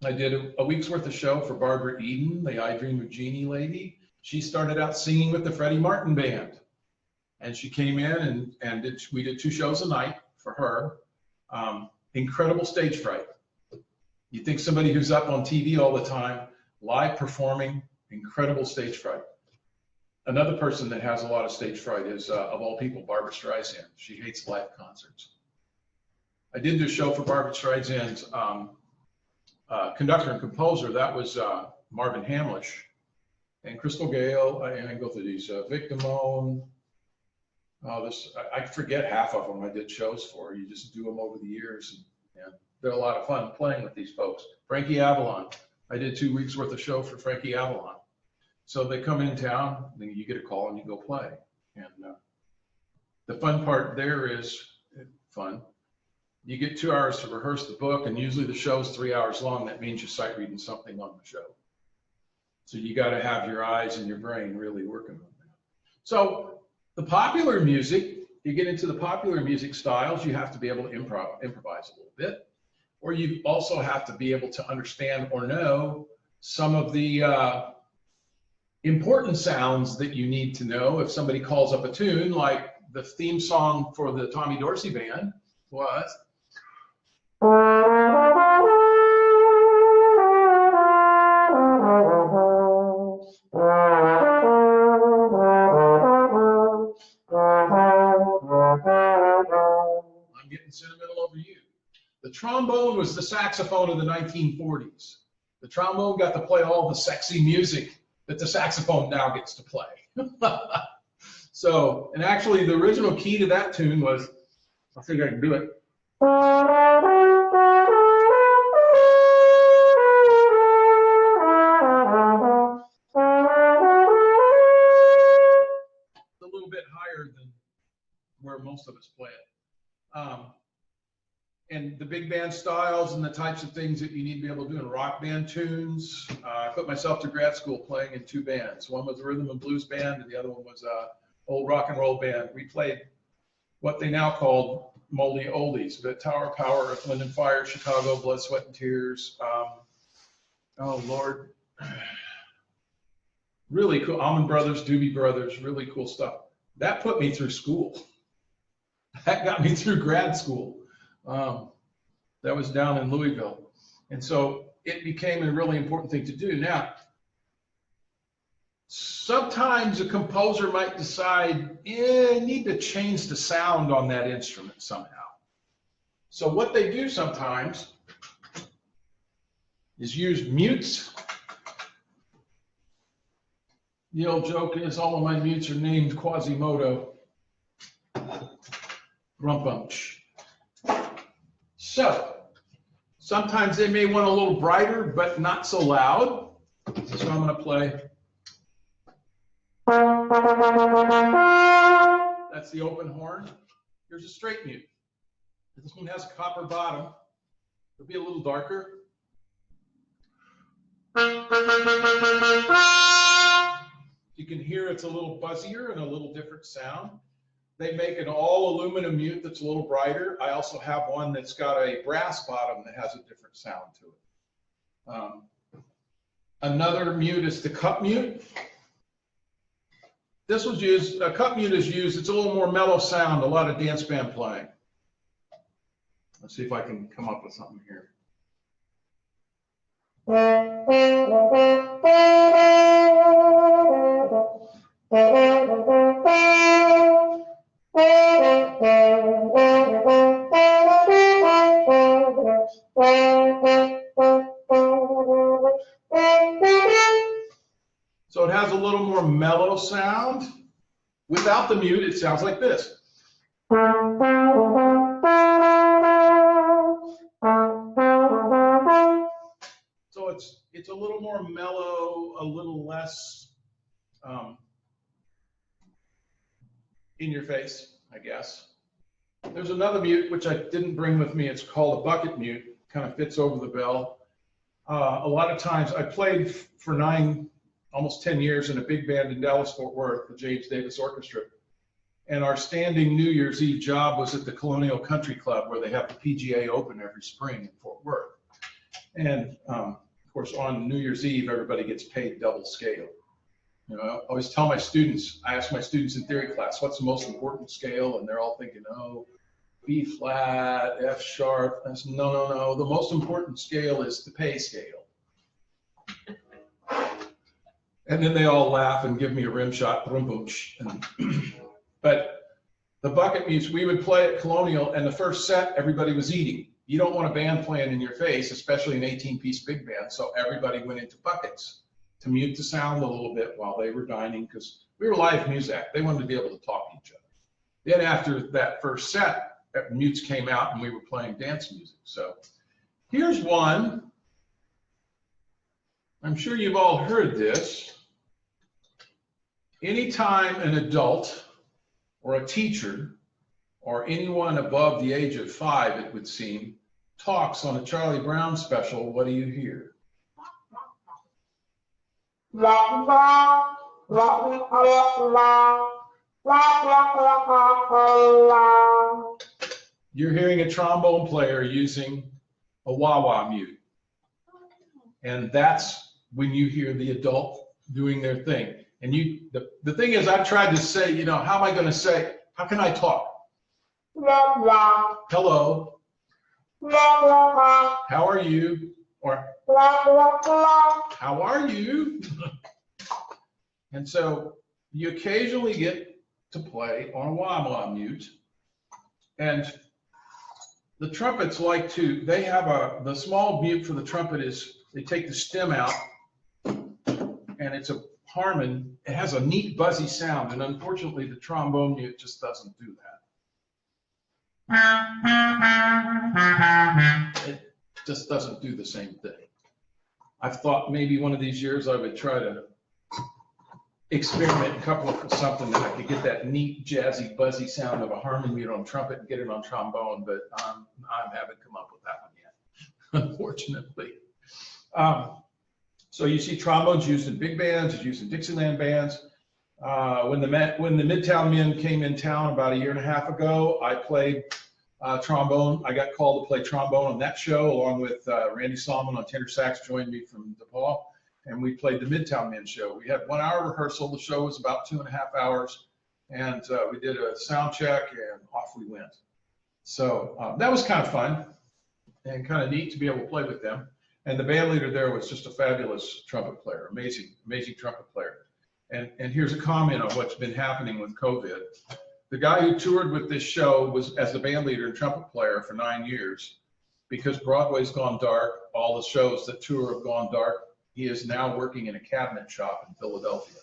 I did a week's worth of show for Barbara Eden, the I Dream of Jeannie lady. She started out singing with the Freddie Martin band. And she came in and we did 2 shows a night for her. Incredible stage fright. You think somebody who's up on TV all the time, live performing, incredible stage fright. Another person that has a lot of stage fright is, of all people, Barbra Streisand. She hates live concerts. I did do a show for Barbra Streisand's conductor and composer. That was Marvin Hamlish. And Crystal Gale, and I go through these, Vic Damone. I forget half of them I did shows for. You just do them over the years. And they're a lot of fun playing with these folks. Frankie Avalon. I did 2 weeks worth of show for Frankie Avalon. So they come in town, then you get a call and you go play. And the fun part there is fun. You get 2 hours to rehearse the book, and usually the show's 3 hours long. That means you're sight reading something on the show. So you got to have your eyes and your brain really working on that. So the popular music, you get into the popular music styles, you have to be able to improvise a little bit, or you also have to be able to understand or know some of the important sounds that you need to know. If somebody calls up a tune, like the theme song for the Tommy Dorsey Band was. I'm getting sentimental over you. The trombone was the saxophone of the 1940s. The trombone got to play all the sexy music that the saxophone now gets to play. So, and actually the original key to that tune was, I think I can do it. A little bit higher than where most of us play it. And the big band styles and the types of things that you need to be able to do in rock band tunes. I put myself to grad school playing in 2 bands. One was a rhythm and blues band, and the other one was a old rock and roll band. We played what they now call moldy oldies, but Tower of Power, Earth, Wind and Fire, Chicago, Blood, Sweat and Tears. Oh Lord, really cool. Allman Brothers, Doobie Brothers, really cool stuff. That put me through school. That got me through grad school. That was down in Louisville. And so it became a really important thing to do. Now, sometimes a composer might decide, I need to change the sound on that instrument somehow. So what they do sometimes is use mutes. The old joke is all of my mutes are named Quasimodo. Rumpumch. So, sometimes they may want a little brighter, but not so loud. So I'm going to play. That's the open horn. Here's a straight mute. This one has a copper bottom. It'll be a little darker. You can hear it's a little buzzier and a little different sound. They make an all aluminum mute that's a little brighter. I also have one that's got a brass bottom that has a different sound to it. Another mute is the cup mute. This was used, a cup mute is used, it's a little more mellow sound, a lot of dance band playing. Let's see if I can come up with something here. So it has a little more mellow sound. Without the mute, it sounds like this. So it's a little more mellow, a little less in your face, I guess. There's another mute, which I didn't bring with me. It's called a bucket mute. Kind of fits over the bell. A lot of times I played for almost 10 years in a big band in Dallas-Fort Worth, the James Davis Orchestra. And our standing New Year's Eve job was at the Colonial Country Club, where they have the PGA Open every spring in Fort Worth. And of course, on New Year's Eve, everybody gets paid double scale. You know, I always tell my students, I ask my students in theory class, what's the most important scale? And they're all thinking, oh, B flat, F sharp. I said, no. The most important scale is the pay scale. And then they all laugh and give me a rim shot, but the bucket mutes, we would play at Colonial, and the first set, everybody was eating. You don't want a band playing in your face, especially an 18-piece big band, so everybody went into buckets to mute the sound a little bit while they were dining, because we were live music. They wanted to be able to talk to each other. Then after that first set, mutes came out and we were playing dance music. So here's one. I'm sure you've all heard this. Anytime an adult or a teacher or anyone above the age of 5, it would seem, talks on a Charlie Brown special, what do you hear? You're hearing a trombone player using a wah-wah mute. And that's when you hear the adult doing their thing. And the thing is, I've tried to say, you know, how am I going to say, how can I talk? Hello. How are you? Or how are you? And so you occasionally get to play on a wah-wah mute. And the trumpets like to, they have the small mute for the trumpet is, they take the stem out, and it's a Harmon. It has a neat buzzy sound, and unfortunately the trombone mute just doesn't do that. It just doesn't do the same thing. I've thought maybe one of these years I would try to experiment and couple up with something that I could get that neat, jazzy, buzzy sound of a Harmon mute on trumpet and get it on trombone, but I haven't come up with that one yet, unfortunately. So you see trombones used in big bands, it's used in Dixieland bands. When the Midtown Men came in town about 1.5 years ago, I played trombone. I got called to play trombone on that show, along with Randy Solomon on tenor sax joined me from DePaul, and we played the Midtown Men show. We had 1 hour rehearsal. The show was about 2.5 hours, and we did a sound check, and off we went. So that was kind of fun and kind of neat to be able to play with them. And the band leader there was just a fabulous trumpet player, amazing trumpet player. And here's a comment on what's been happening with COVID. The guy who toured with this show was as the band leader and trumpet player for 9 years. Because Broadway's gone dark, all the shows that tour have gone dark, he is now working in a cabinet shop in Philadelphia.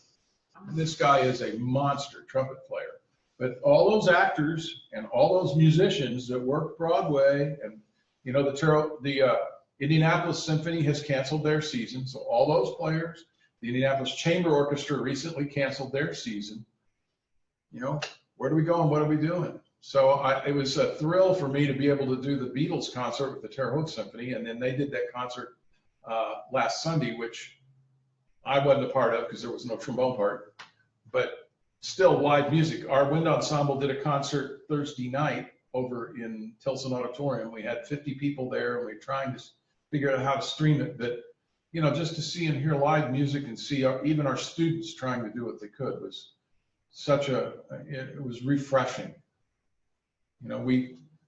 And this guy is a monster trumpet player. But all those actors and all those musicians that work Broadway, and you know, the Indianapolis Symphony has canceled their season, so all those players, the Indianapolis Chamber Orchestra recently canceled their season. You know, where do we go and what are we doing? So it was a thrill for me to be able to do the Beatles concert with the Terre Haute Symphony, and then they did that concert last Sunday, which I wasn't a part of because there was no trombone part, but still live music. Our wind ensemble did a concert Thursday night over in Tilson Auditorium. We had 50 people there, and we were trying to figure out how to stream it. But, you know, just to see and hear live music and see even our students trying to do what they could was it was refreshing. You know,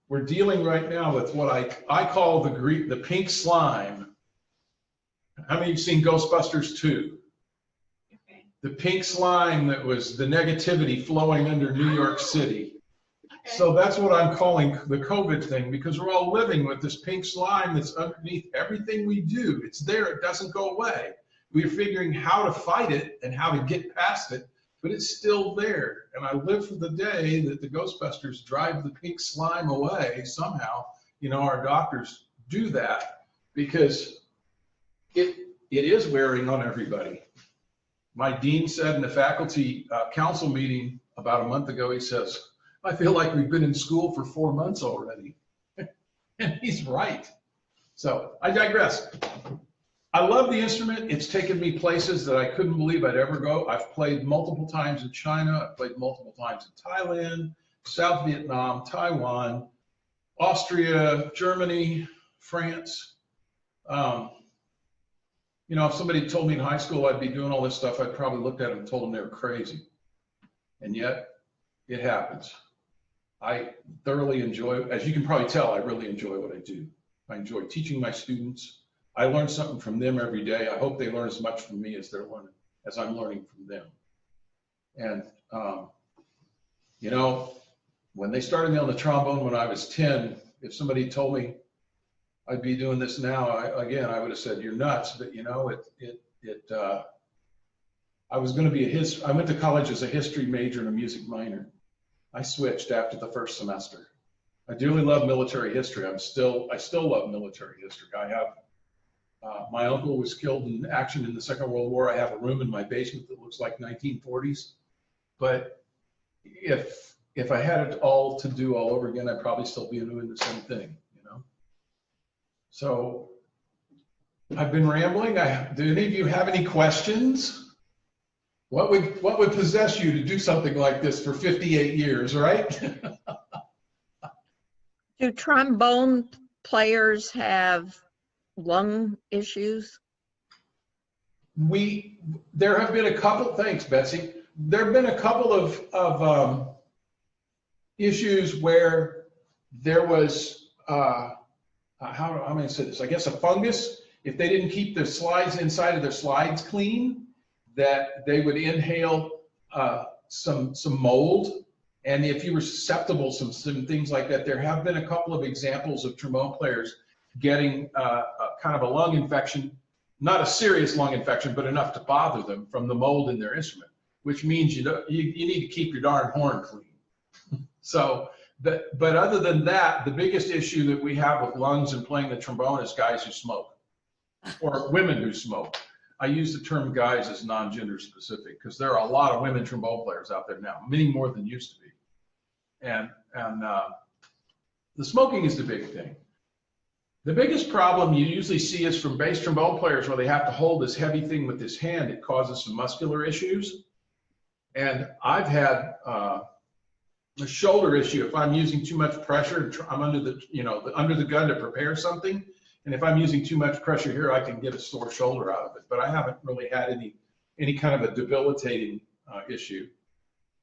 we're dealing right now with what I call the pink slime. How many of you have seen Ghostbusters 2? Okay. The pink slime that was the negativity flowing under New York City. Okay. So that's what I'm calling the COVID thing, because we're all living with this pink slime that's underneath everything we do. It's there, it doesn't go away. We're figuring how to fight it and how to get past it, but it's still there. And I live for the day that the Ghostbusters drive the pink slime away somehow. You know, our doctors do that because it is wearing on everybody. My dean said in the faculty council meeting about a month ago, he says, I feel like we've been in school for 4 months already. And he's right. So I digress. I love the instrument. It's taken me places that I couldn't believe I'd ever go. I've played multiple times in China. I've played multiple times in Thailand, South Vietnam, Taiwan, Austria, Germany, France. You know, if somebody told me in high school I'd be doing all this stuff, I'd probably looked at them and told them they were crazy. And yet, it happens. I thoroughly enjoy, as you can probably tell, I really enjoy what I do. I enjoy teaching my students. I learn something from them every day. I hope they learn as much from me as I'm learning from them. And, you know, when they started me on the trombone when I was 10, if somebody told me I'd be doing this now, I would have said, you're nuts. But, you know, I was going to be I went to college as a history major and a music minor. I switched after the first semester. I dearly love military history. I still love military history. I have, my uncle was killed in action in the Second World War. I have a room in my basement that looks like 1940s. But if I had it all to do all over again, I'd probably still be doing the same thing, you know? So I've been rambling. Do any of you have any questions? What would possess you to do something like this for 58 years, right? Do trombone players have lung issues? There have been a couple, thanks Betsy. There have been a couple of issues where there was, how am I going to say this? I guess a fungus. If they didn't keep the slides inside of their slides clean, that they would inhale some mold. And if you were susceptible, some things like that, there have been a couple of examples of trombone players getting kind of a lung infection, not a serious lung infection, but enough to bother them from the mold in their instrument, which means you need to keep your darn horn clean. So, but other than that, the biggest issue that we have with lungs and playing the trombone is guys who smoke, or women who smoke. I use the term guys as non-gender specific because there are a lot of women trombone players out there now, many more than used to be. And the smoking is the big thing. The biggest problem you usually see is from bass trombone players where they have to hold this heavy thing with this hand. It causes some muscular issues. And I've had a shoulder issue. If I'm using too much pressure, I'm under the gun to prepare something. And if I'm using too much pressure here, I can get a sore shoulder out of it. But I haven't really had any kind of a debilitating issue.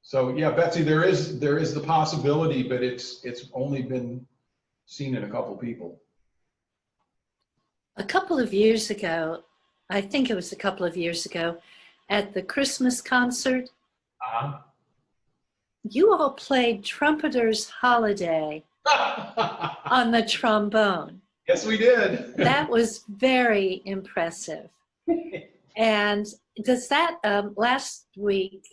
So yeah, Betsy, there is the possibility, but it's only been seen in a couple people. A couple of years ago, I think it was a couple of years ago, at the Christmas concert, you all played Trumpeter's Holiday on the trombone. Yes, we did. That was very impressive. And does that, last week,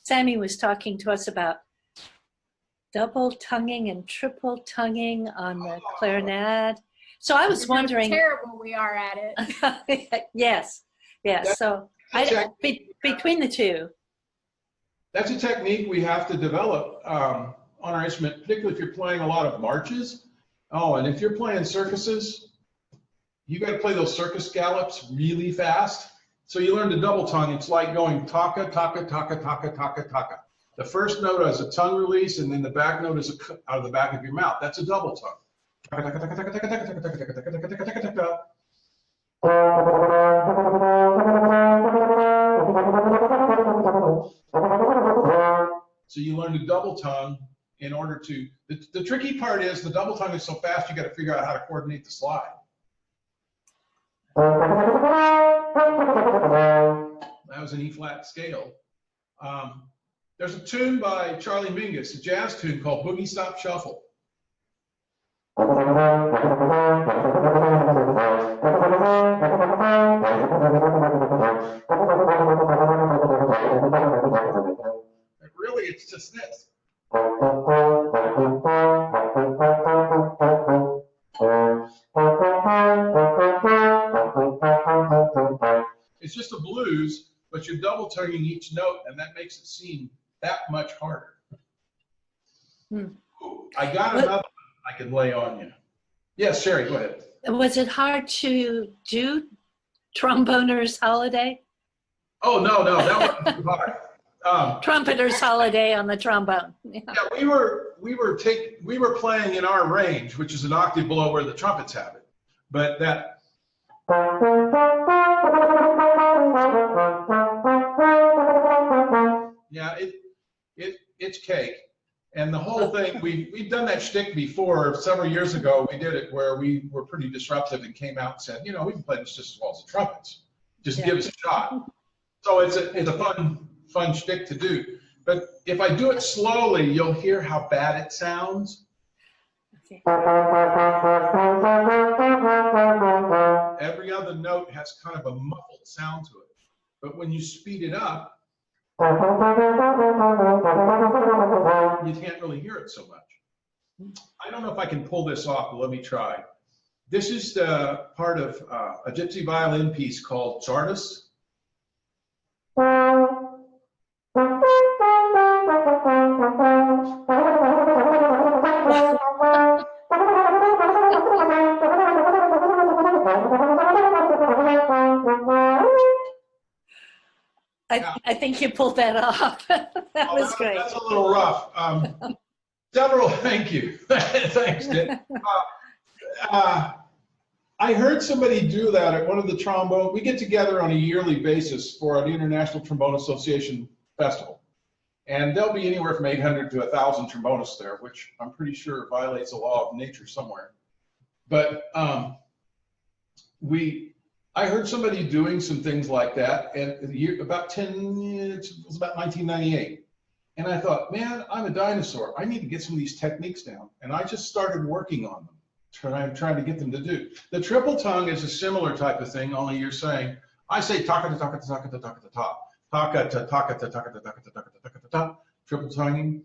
Sammy was talking to us about double tonguing and triple tonguing on the clarinet. So I was wondering. How terrible we are at it. Yes, yes. So between the two. That's a technique we have to develop on our instrument, particularly if you're playing a lot of marches. Oh, and if you're playing circuses, you got to play those circus gallops really fast. So you learn to double tongue. It's like going taka, taka, taka, taka, taka, taka. The first note is a tongue release, and then the back note is out of the back of your mouth. That's a double tongue. So you learn to double tongue in order to, the tricky part is the double tongue is so fast you got to figure out how to coordinate the slide. That was an E flat scale. There's a tune by Charlie Mingus, a jazz tune called Boogie Stop Shuffle. Really, it's just this. It's just a blues, but you're double tonguing each note, and that makes it seem that much harder. I got another one I can lay on you. Yes, Sherry, go ahead. Was it hard to do Tromboner's Holiday? Oh, no, that wasn't too hard. Trumpeter's Holiday on the trombone. Yeah. Yeah, we were playing in our range, which is an octave below where the trumpets have it. But that yeah, it's cake. And the whole thing, we've done that shtick before several years ago. We did it where we were pretty disruptive and came out and said, you know, we can play this just as well as the trumpets. Just give us a shot. So it's a fun shtick to do. But if I do it slowly, you'll hear how bad it sounds. Okay. Every other note has kind of a muffled sound to it. But when you speed it up, you can't really hear it so much. I don't know if I can pull this off, but let me try. This is the part of a gypsy violin piece called Czardas. I think you pulled that off. That was great. That's a little rough. Thank you. Thanks, Dick. I heard somebody do that at one of the trombone. We get together on a yearly basis for the International Trombone Association Festival. And there'll be anywhere from 800 to 1,000 trombonists there, which I'm pretty sure violates a law of nature somewhere. But I heard somebody doing some things like that, and it was about 1998. And I thought, man, I'm a dinosaur. I need to get some of these techniques down. And I just started working on them, trying to get them to do. The triple tongue is a similar type of thing, only you're saying, I say taka ta taka ta taka ta taka ta ta, taka ta taka ta taka ta taka ta taka ta taka ta ta, triple tonguing.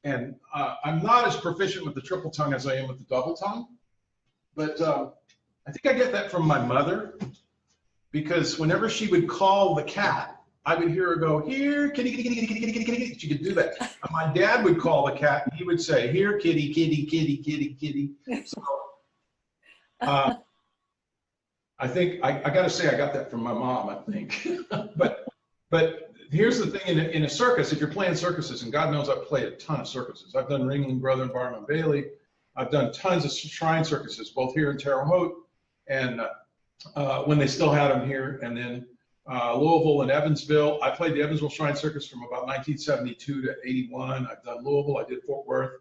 And I'm not as proficient with the triple tongue as I am with the double tongue, but I think I get that from my mother, because whenever she would call the cat, I would hear her go, here, kitty, kitty, kitty, kitty, kitty, kitty, kitty. She could do that. And my dad would call the cat, and he would say, here, kitty, kitty, kitty, kitty, kitty. So I think I got to say I got that from my mom, I think. But here's the thing, in a circus, if you're playing circuses, and God knows I've played a ton of circuses. I've done Ringling Brother and Barnum and Bailey. I've done tons of shrine circuses, both here in Terre Haute and when they still had them here, and then Louisville and Evansville. I played the Evansville Shrine Circus from about 1972 to 81. I've done Louisville, I did Fort Worth,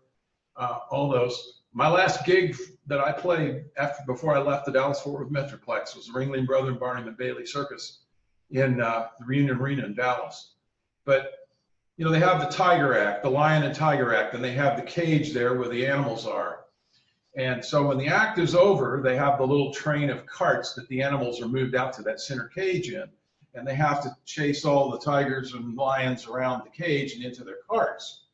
all those. My last gig that I played before I left the Dallas-Fort Worth Metroplex was the Ringling Brother and Barnum and Bailey Circus in the Reunion Arena in Dallas. But, you know, they have the Tiger Act, the Lion and Tiger Act, and they have the cage there where the animals are. And so when the act is over, they have the little train of carts that the animals are moved out to that center cage in. and they have to chase all the tigers and lions around the cage and into their carts.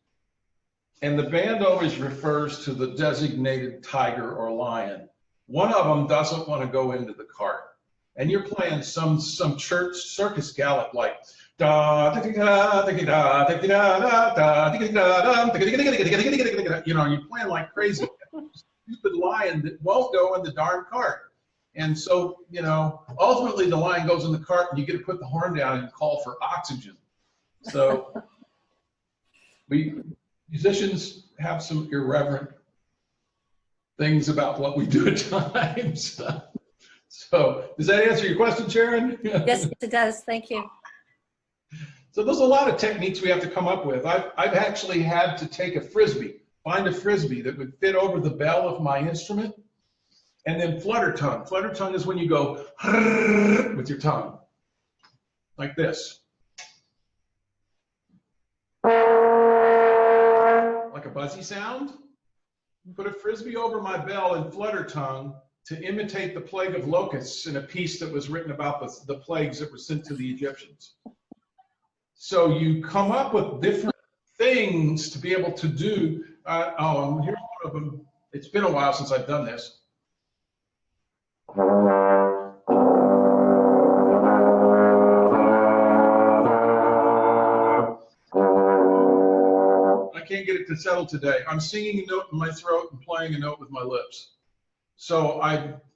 And the band always refers to the designated tiger or lion. One of them doesn't want to go into the cart. And you're playing some church circus gallop like da da da da da da da da, you know, you're playing like crazy. Stupid lion that won't go in the darn cart. And so, you know, ultimately the lion goes in the cart and you get to put the horn down and call for oxygen. So musicians have some irreverent things about what we do at times. So does that answer your question, Sharon? Yes, it does. Thank you. So there's a lot of techniques we have to come up with. I've actually had to take a Frisbee, find a Frisbee that would fit over the bell of my instrument, and then flutter tongue. Flutter tongue is when you go with your tongue, like this. Like a buzzy sound. Put a Frisbee over my bell in flutter tongue to imitate the plague of locusts in a piece that was written about the plagues that were sent to the Egyptians. So you come up with different things to be able to do. Here's one of them. It's been a while since I've done this. I can't get it to settle today. I'm singing a note in my throat and playing a note with my lips. So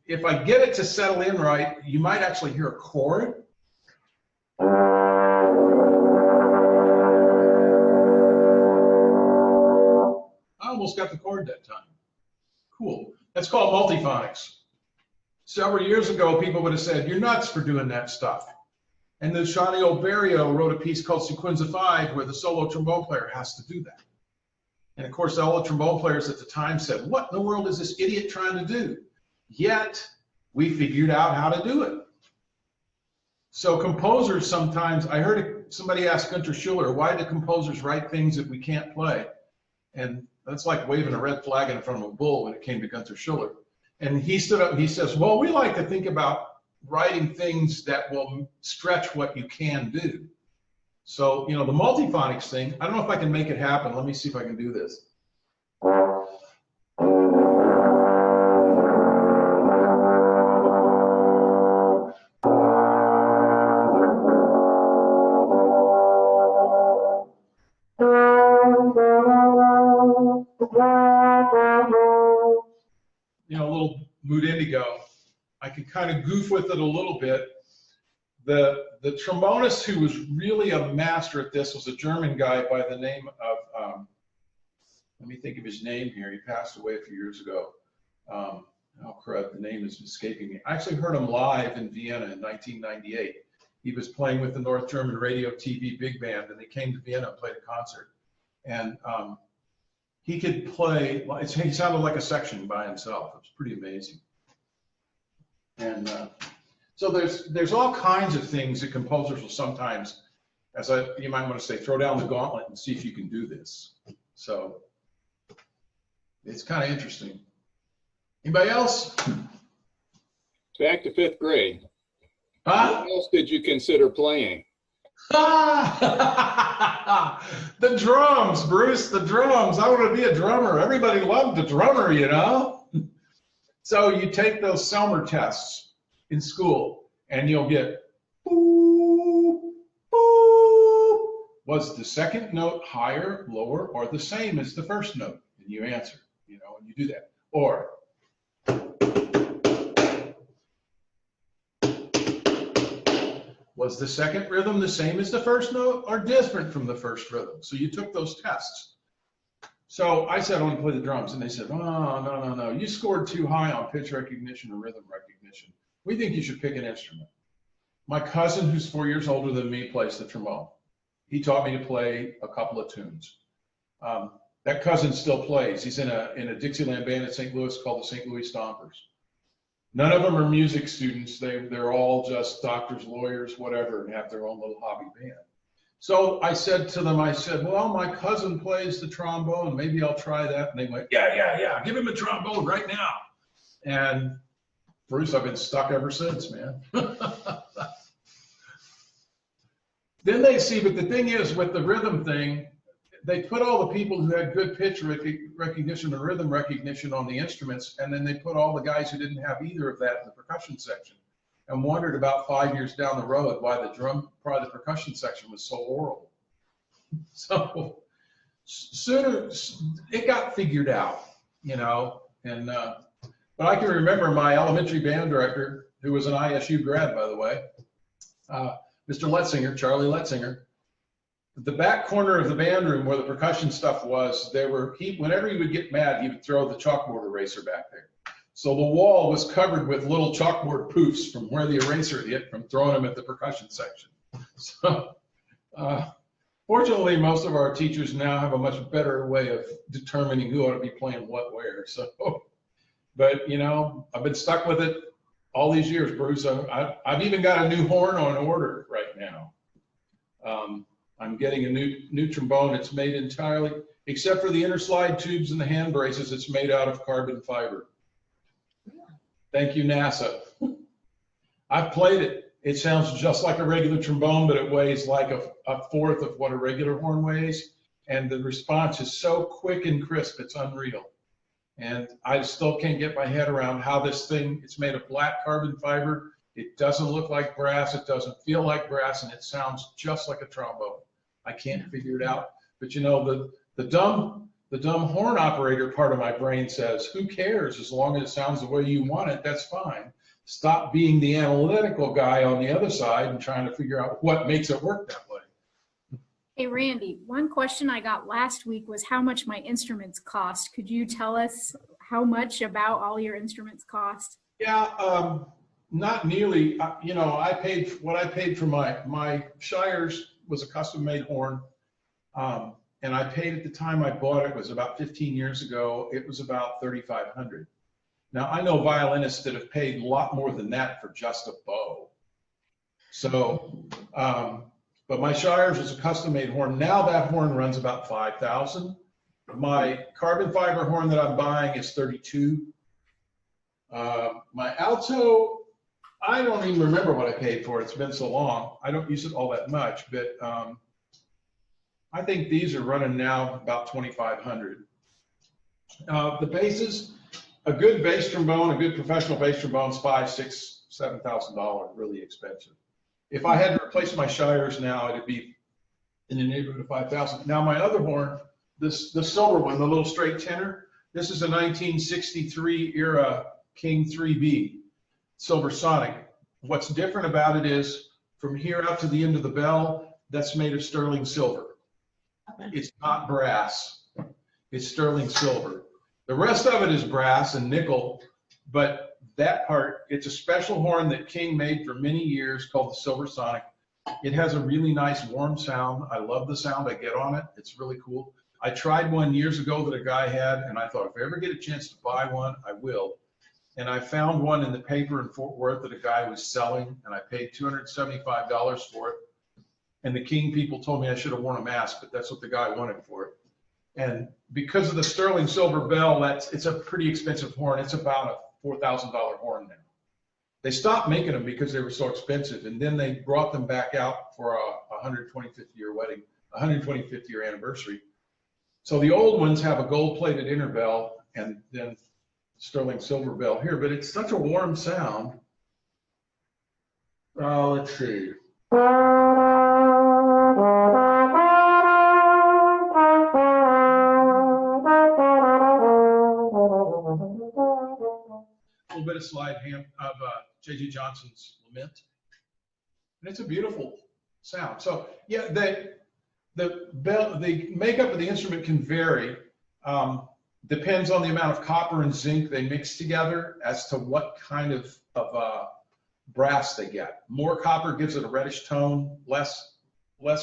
if I get it to settle in right, you might actually hear a chord. I almost got the chord that time. Cool. That's called multiphonics. Several years ago, people would have said, "You're nuts for doing that stuff." And then Shani Oberio wrote a piece called Sequenza 5 where the solo trombone player has to do that. And of course, all the trombone players at the time said, "What in the world is this idiot trying to do?" Yet, we figured out how to do it. So composers sometimes, I heard somebody ask Gunter Schuller, why do composers write things that we can't play? And that's like waving a red flag in front of a bull when it came to Gunter Schuller. And he stood up and he says, well, we like to think about writing things that will stretch what you can do. So, you know, the multiphonics thing, I don't know if I can make it happen. Let me see if I can do this. You know, a little mood indigo. I could kind of goof with it a little bit. The trombonist who was really a master at this was a German guy by the name of, let me think of his name here. He passed away a few years ago. Oh crud, the name is escaping me. I actually heard him live in Vienna in 1998. He was playing with the North German Radio TV Big Band, and they came to Vienna and played a concert. And he could play, he sounded like a section by himself. It was pretty amazing. And so there's all kinds of things that composers will sometimes, you might want to say, throw down the gauntlet and see if you can do this. So it's kind of interesting. Anybody else? Back to 5th grade. Huh? What else did you consider playing? The drums, Bruce, the drums. I want to be a drummer. Everybody loved the drummer, you know? So you take those Selmer tests in school and you'll get boop, boop. Was the second note higher, lower, or the same as the first note? And you answer, you know, and you do that. Or was the second rhythm the same as the first note or different from the first rhythm? So you took those tests. So I said, I want to play the drums. And they said, oh, no. You scored too high on pitch recognition or rhythm recognition. We think you should pick an instrument. My cousin, who's 4 years older than me, plays the trombone. He taught me to play a couple of tunes. That cousin still plays. He's in a Dixieland band in St. Louis called the St. Louis Stompers. None of them are music students. They're all just doctors, lawyers, whatever, and have their own little hobby band. So I said to them, well, my cousin plays the trombone. Maybe I'll try that. And they went, yeah. Give him a trombone right now. And Bruce, I've been stuck ever since, man. Then they see, but the thing is with the rhythm thing, they put all the people who had good pitch recognition and rhythm recognition on the instruments, and then they put all the guys who didn't have either of that in the percussion section, and wondered about 5 years down the road why the part of the percussion section was so horrible. So sooner it got figured out, you know, and but I can remember my elementary band director, who was an ISU grad, by the way, Mr. Letzinger, Charlie Letzinger. The back corner of the band room where the percussion stuff was, whenever he would get mad, he would throw the chalkboard eraser back there. So the wall was covered with little chalkboard poofs from where the eraser hit from throwing them at the percussion section. So fortunately, most of our teachers now have a much better way of determining who ought to be playing what where. So, but you know, I've been stuck with it all these years, Bruce. I've even got a new horn on order right now. I'm getting a new trombone. It's made entirely, except for the inner slide tubes and the hand braces, it's made out of carbon fiber. Thank you, NASA. I've played it. It sounds just like a regular trombone, but it weighs like a fourth of what a regular horn weighs. And the response is so quick and crisp, it's unreal. And I still can't get my head around how this thing, it's made of black carbon fiber. It doesn't look like brass, it doesn't feel like brass, and it sounds just like a trombone. I can't figure it out. But you know, the dumb horn operator part of my brain says, who cares? As long as it sounds the way you want it, that's fine. Stop being the analytical guy on the other side and trying to figure out what makes it work that way. Hey, Randy, one question I got last week was how much my instruments cost. Could you tell us how much about all your instruments cost? Yeah, not nearly. You know, what I paid for my Shires was a custom-made horn, and I paid at the time I bought it was about 15 years ago. It was about $3,500. Now I know violinists that have paid a lot more than that for just a bow. So, but my Shires was a custom-made horn. Now that horn runs about $5,000. My carbon fiber horn that I'm buying is $32,000. My Alto, I don't even remember what I paid for it. It's been so long. I don't use it all that much, but I think these are running now about $2,500. The basses, a good bass trombone, a good professional bass trombone is $5,000, $6,000, $7,000, really expensive. If I had to replace my Shires now, it'd be in the neighborhood of $5,000. Now my other horn, the silver one, the little straight tenor, this is a 1963 era King 3B. Silver Sonic. What's different about it is from here out to the end of the bell, that's made of sterling silver. It's not brass. It's sterling silver. The rest of it is brass and nickel, but that part, it's a special horn that King made for many years called the Silver Sonic. It has a really nice warm sound. I love the sound I get on it. It's really cool. I tried one years ago that a guy had, and I thought if I ever get a chance to buy one, I will. And I found one in the paper in Fort Worth that a guy was selling, and I paid $275 for it. And the King people told me I should have worn a mask, but that's what the guy wanted for it. And because of the sterling silver bell, it's a pretty expensive horn. It's about a $4,000 horn now. They stopped making them because they were so expensive, and then they brought them back out for a 125th year wedding, 125th year anniversary. So the old ones have a gold-plated inner bell, and then sterling silver bell here, but it's such a warm sound. Let's see. A little bit of slide hand of J.G. Johnson's Lament, and it's a beautiful sound. So yeah, the makeup of the instrument can vary. Depends on the amount of copper and zinc they mix together as to what kind of brass they get. More copper gives it a reddish tone, less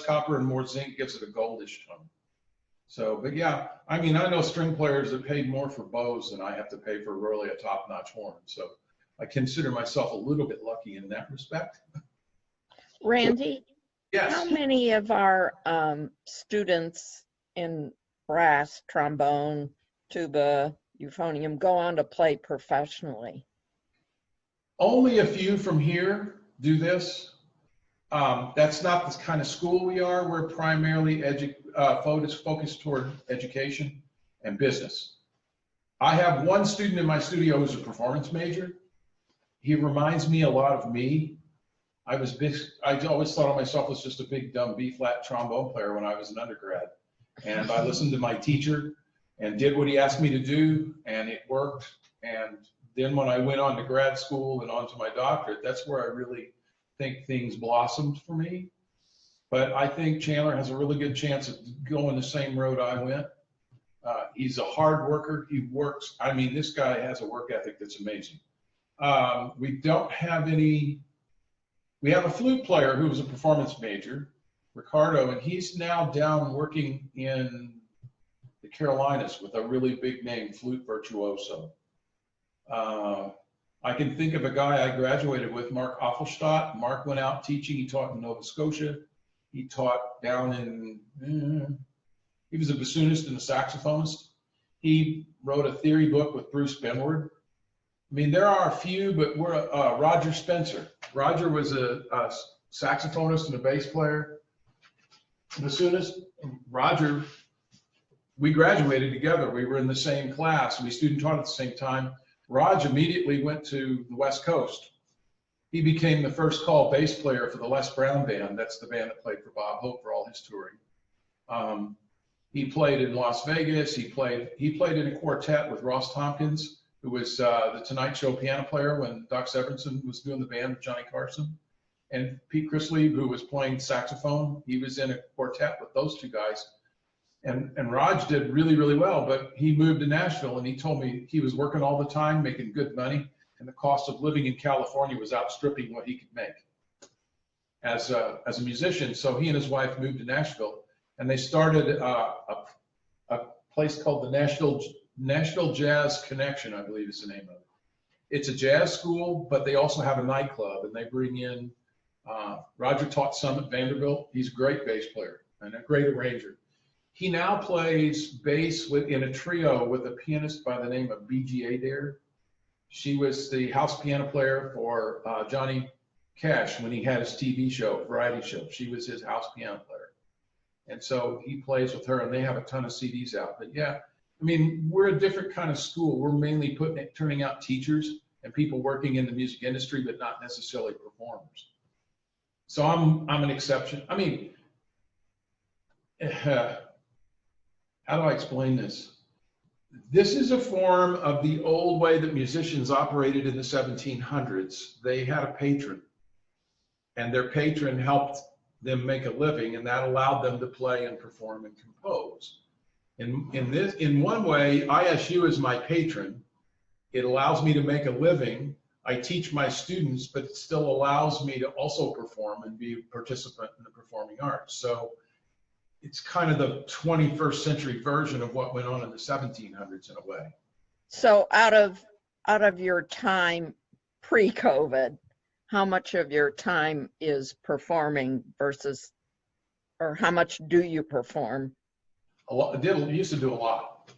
copper and more zinc gives it a goldish tone. So, but yeah, I mean, I know string players that paid more for bows than I have to pay for really a top-notch horn. So I consider myself a little bit lucky in that respect. Randy, yes. How many of our students in brass, trombone, tuba, euphonium go on to play professionally? Only a few from here do this. That's not the kind of school we are. We're primarily focused toward education and business. I have one student in my studio who's a performance major. He reminds me a lot of me. I always thought of myself as just a big, dumb B-flat trombone player when I was an undergrad. And I listened to my teacher and did what he asked me to do, and it worked. And then when I went on to grad school and on to my doctorate, that's where I really think things blossomed for me. But I think Chandler has a really good chance of going the same road I went. He's a hard worker. He works. I mean, this guy has a work ethic that's amazing. We don't have any. We have a flute player who was a performance major, Ricardo, and he's now down working in the Carolinas with a really big name flute virtuoso. I can think of a guy I graduated with, Mark Hoffelstadt. Mark went out teaching. He taught in Nova Scotia. He taught down in, he was a bassoonist and a saxophonist. He wrote a theory book with Bruce Benward. I mean, there are a few, but we're Roger Spencer. Roger was a saxophonist and a bass player, bassoonist. Roger, we graduated together. We were in the same class. We student taught at the same time. Raj immediately went to the West Coast. He became the first call bass player for the Les Brown Band. That's the band that played for Bob Hope for all his touring. He played in Las Vegas. He played in a quartet with Ross Tompkins, who was the Tonight Show piano player when Doc Severinsen was doing the band with Johnny Carson. And Pete Chrisley, who was playing saxophone, he was in a quartet with those two guys. And Raj did really, really well, but he moved to Nashville and he told me he was working all the time, making good money, and the cost of living in California was outstripping what he could make as a musician. So he and his wife moved to Nashville, and they started a place called the Nashville Jazz Connection, I believe is the name of it. It's a jazz school, but they also have a nightclub, and they bring in, Roger taught some at Vanderbilt. He's a great bass player and a great arranger. He now plays bass in a trio with a pianist by the name of B.G. Adair. She was the house piano player for Johnny Cash when he had his TV show, variety show. She was his house piano player. And so he plays with her, and they have a ton of CDs out. But yeah, I mean, we're a different kind of school. We're mainly turning out teachers and people working in the music industry, but not necessarily performers. So I'm an exception. I mean, how do I explain this? This is a form of the old way that musicians operated in the 1700s. They had a patron, and their patron helped them make a living, and that allowed them to play and perform and compose. In one way, ISU is my patron. It allows me to make a living. I teach my students, but it still allows me to also perform and be a participant in the performing arts. So it's kind of the 21st century version of what went on in the 1700s in a way. So out of your time pre-COVID, how much of your time is performing versus, or how much do you perform? A lot. I used to do a lot.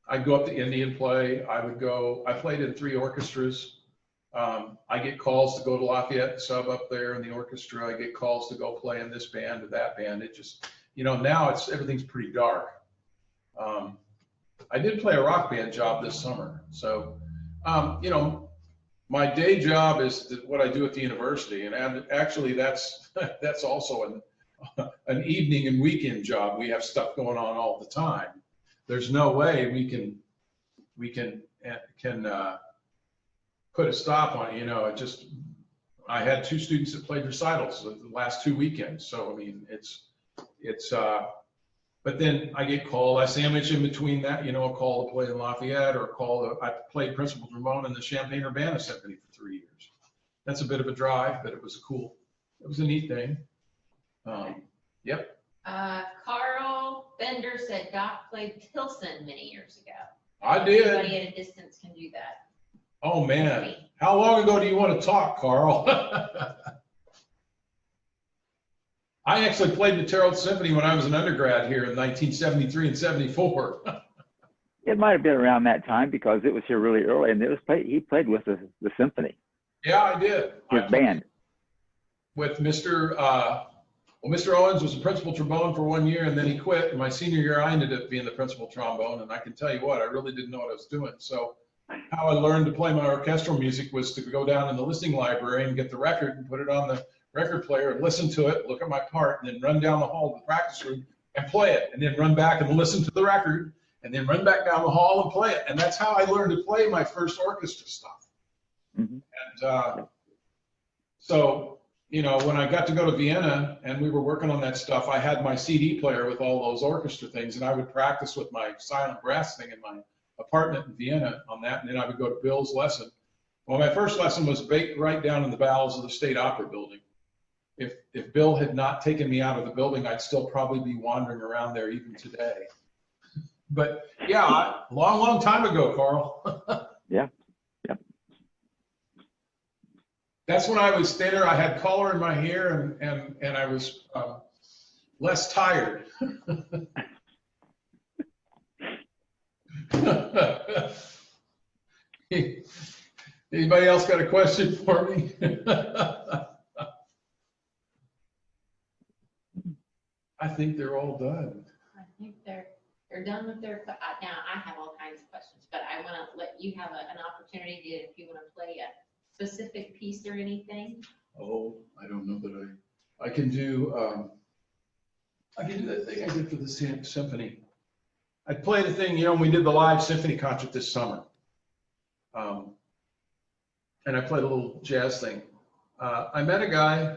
I'd go up to Indy and play. I played in 3 orchestras. I get calls to go to Lafayette, sub up there in the orchestra. I get calls to go play in this band or that band. It just, now everything's pretty dark. I did play a rock band job this summer. So, my day job is what I do at the university. And actually that's also an evening and weekend job. We have stuff going on all the time. There's no way we can put a stop on it. I had 2 students that played recitals the last 2 weekends. So, I mean, but then I get called, I sandwich in between that, a call to play in Lafayette or I played principal trombone in the Champaign-Urbana Symphony for 3 years. That's a bit of a drive, but it was a neat thing. Yep. Carl Bender said Doc played Tilson many years ago. I did. Anybody at a distance can do that. Oh man, how long ago do you want to talk, Carl? I actually played the Terre Haute Symphony when I was an undergrad here in 1973 and 74. It might have been around that time because it was here really early, and he played with the symphony. Yeah, I did. His band. with Mr. Owens was the principal trombone for 1 year, and then he quit. And my senior year, I ended up being the principal trombone. And I can tell you what, I really didn't know what I was doing. So how I learned to play my orchestral music was to go down in the listening library and get the record and put it on the record player and listen to it, look at my part, and then run down the hall to the practice room and play it, and then run back and listen to the record, and then run back down the hall and play it. And that's how I learned to play my first orchestra stuff. Mm-hmm. And so, you know, when I got to go to Vienna and we were working on that stuff, I had my CD player with all those orchestra things, and I would practice with my silent brass thing in my apartment in Vienna on that, and then I would go to Bill's lesson. Well, my first lesson was right down in the bowels of the State Opera building. If Bill had not taken me out of the building, I'd still probably be wandering around there even today. But yeah, long time ago, Carl. Yeah. Yep. That's when I was thinner. I had color in my hair, and I was less tired. Anybody else got a question for me? I think they're all done. I think they're done with their, now I have all kinds of questions, but I want to let you have an opportunity to, if you want to play a specific piece or anything. Oh, I don't know that I can do that thing I did for the symphony. I played a thing, you know, when we did the live symphony concert this summer. And I played a little jazz thing. I met a guy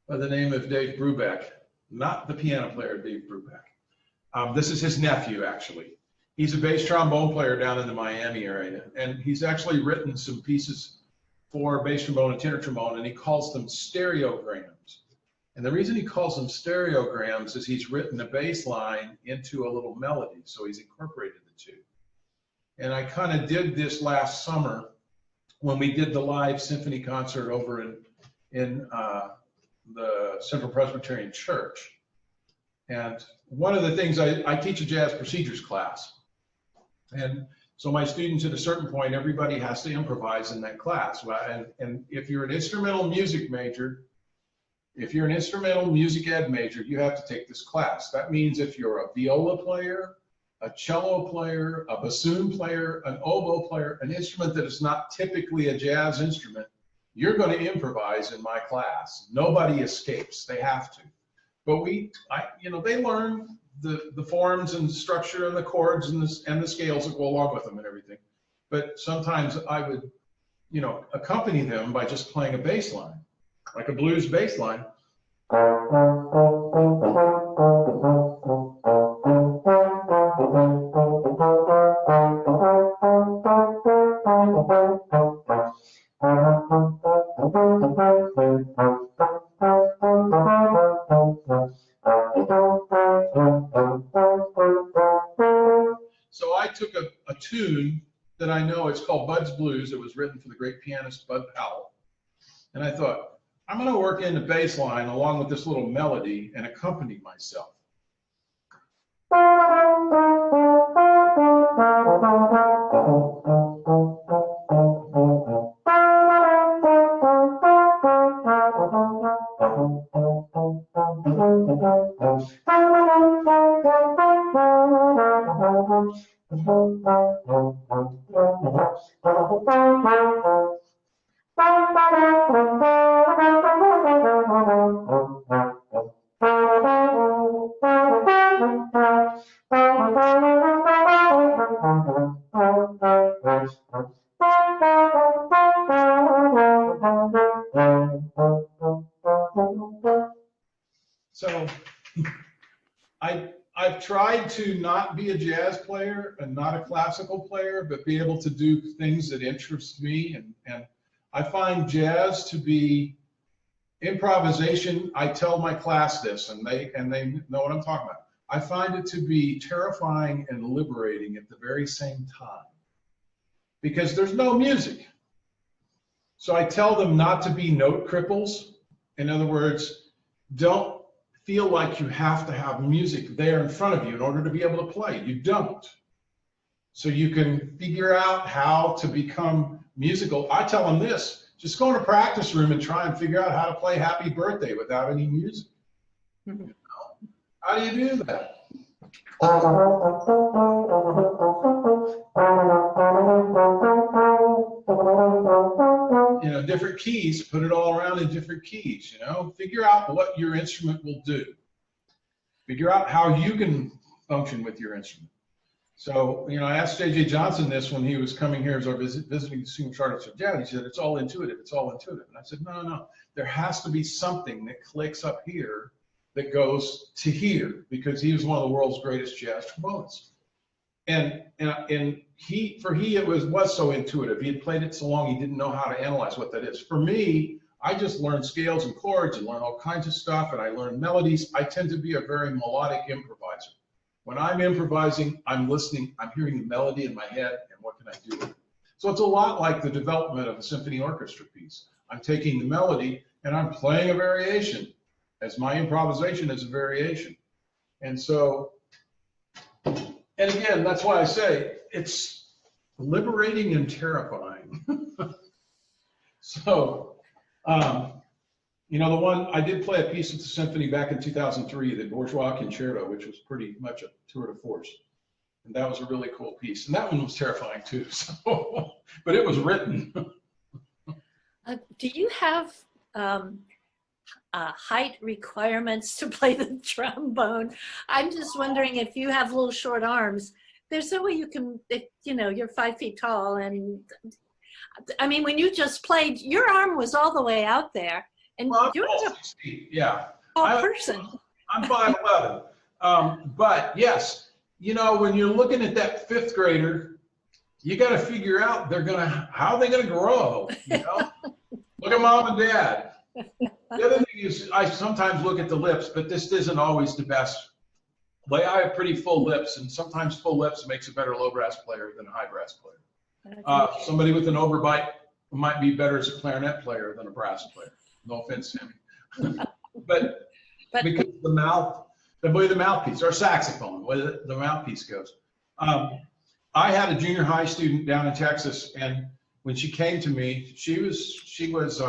by the name of Dave Brubeck, not the piano player Dave Brubeck. This is his nephew, actually. He's a bass trombone player down in the Miami area, and he's actually written some pieces for bass trombone and tenor trombone, and he calls them stereograms. And the reason he calls them stereograms is he's written a bass line into a little melody, so he's incorporated the two. And I kind of did this last summer when we did the live symphony concert over in the Central Presbyterian Church. And one of the things, I teach a jazz procedures class. And so my students at a certain point, everybody has to improvise in that class. And if you're an instrumental music major, if you're an instrumental music ed major, you have to take this class. That means if you're a viola player, a cello player, a bassoon player, an oboe player, an instrument that is not typically a jazz instrument, you're going to improvise in my class. Nobody escapes. They have to. But they learn the forms and structure and the chords and the scales that go along with them and everything. But sometimes I would, accompany them by just playing a bass line, like a blues bass line. So I took a tune that I know, it's called Bud's Blues. It was written for the great pianist Bud Powell. And I thought, I'm going to work in the bass line along with this little melody and accompany myself. So I've tried to not be a jazz player and not a classical player, but be able to do things that interest me. And I find jazz to be improvisation. I tell my class this, and they know what I'm talking about. I find it to be terrifying and liberating at the very same time, because there's no music. So I tell them not to be note cripples. In other words, don't feel like you have to have music there in front of you in order to be able to play. You don't. So you can figure out how to become musical. I tell them this: Just go in a practice room and try and figure out how to play Happy Birthday without any music. You know? How do you do that? You know, different keys, put it all around in different keys, you know? Figure out what your instrument will do. Figure out how you can function with your instrument. So, you know, I asked J.J. Johnson this when he was coming here as our visiting distinguished artist of jazz. He said, it's all intuitive, it's all intuitive. And I said, no, there has to be something that clicks up here that goes to here, because he was one of the world's greatest jazz trombonists. And it was so intuitive. He had played it so long, he didn't know how to analyze what that is. For me, I just learned scales and chords and learned all kinds of stuff, and I learned melodies. I tend to be a very melodic improviser. When I'm improvising, I'm listening, I'm hearing the melody in my head, and what can I do with it? So it's a lot like the development of a symphony orchestra piece. I'm taking the melody and I'm playing a variation, as my improvisation is a variation. And so, and again, that's why I say it's liberating and terrifying. So, you know, the one, I did play a piece of the symphony back in 2003, the Bourgeois Concerto, which was pretty much a tour de force. And that was a really cool piece. And that one was terrifying too, so, but it was written. Do you have height requirements to play the trombone? I'm just wondering if you have little short arms. There's no way you can, you know, you're 5 feet tall, and I mean, when you just played, your arm was all the way out there, and Well, you're a 6 feet, yeah. tall person. I'm 5'11". But yes, you know, when you're looking at that 5th grader, you got to figure out how are they gonna grow, you know? Look at mom and dad. The other thing is, I sometimes look at the lips, but this isn't always the best. Like, I have pretty full lips, and sometimes full lips makes a better low brass player than a high brass player. Somebody with an overbite might be better as a clarinet player than a brass player. No offense, Sammy. but because the way the mouthpiece, or saxophone, the way the mouthpiece goes. I had a junior high student down in Texas, and when she came to me, she was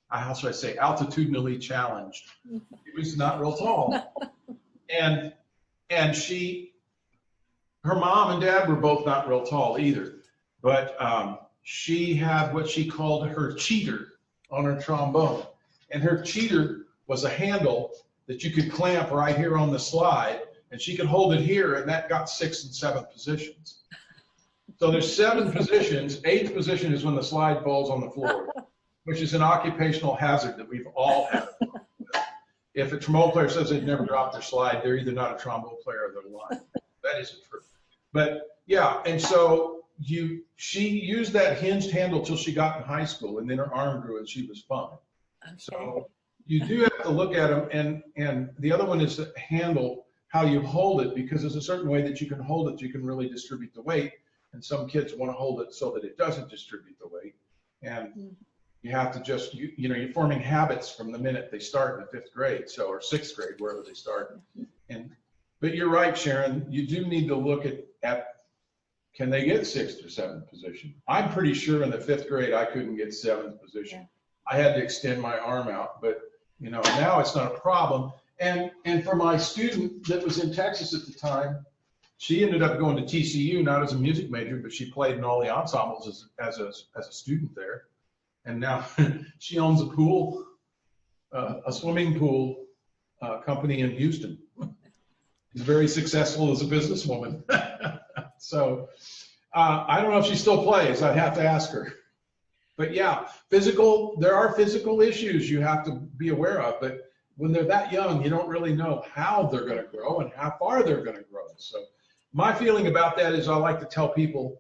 how should I say, altitudinally challenged. She was not real tall. And her mom and dad were both not real tall either. But she had what she called her cheater on her trombone. And her cheater was a handle that you could clamp right here on the slide, and she could hold it here, and that got 6th and 7th positions. So there's 7 positions. 8th position is when the slide falls on the floor, which is an occupational hazard that we've all had. If a trombone player says they've never dropped their slide, they're either not a trombone player or they're lying. That isn't true. But yeah, and so she used that hinged handle till she got in high school, and then her arm grew and she was fine. Okay. So you do have to look at them, and the other one is the handle, how you hold it, because there's a certain way that you can hold it, you can really distribute the weight, and some kids want to hold it so that it doesn't distribute the weight. And you have to just, you know, you're forming habits from the minute they start in the 5th grade, so, or 6th grade, wherever they start. But you're right, Sharon, you do need to look at can they get 6th or 7th position? I'm pretty sure in the 5th grade I couldn't get 7th position. Yeah. I had to extend my arm out, but you know, now it's not a problem. And for my student that was in Texas at the time, she ended up going to TCU, not as a music major, but she played in all the ensembles as a student there. And now she owns a pool, a swimming pool company in Houston. She's very successful as a businesswoman. So I don't know if she still plays. I'd have to ask her. But yeah, there are physical issues you have to be aware of. But when they're that young, you don't really know how they're going to grow and how far they're going to grow. So my feeling about that is I like to tell people,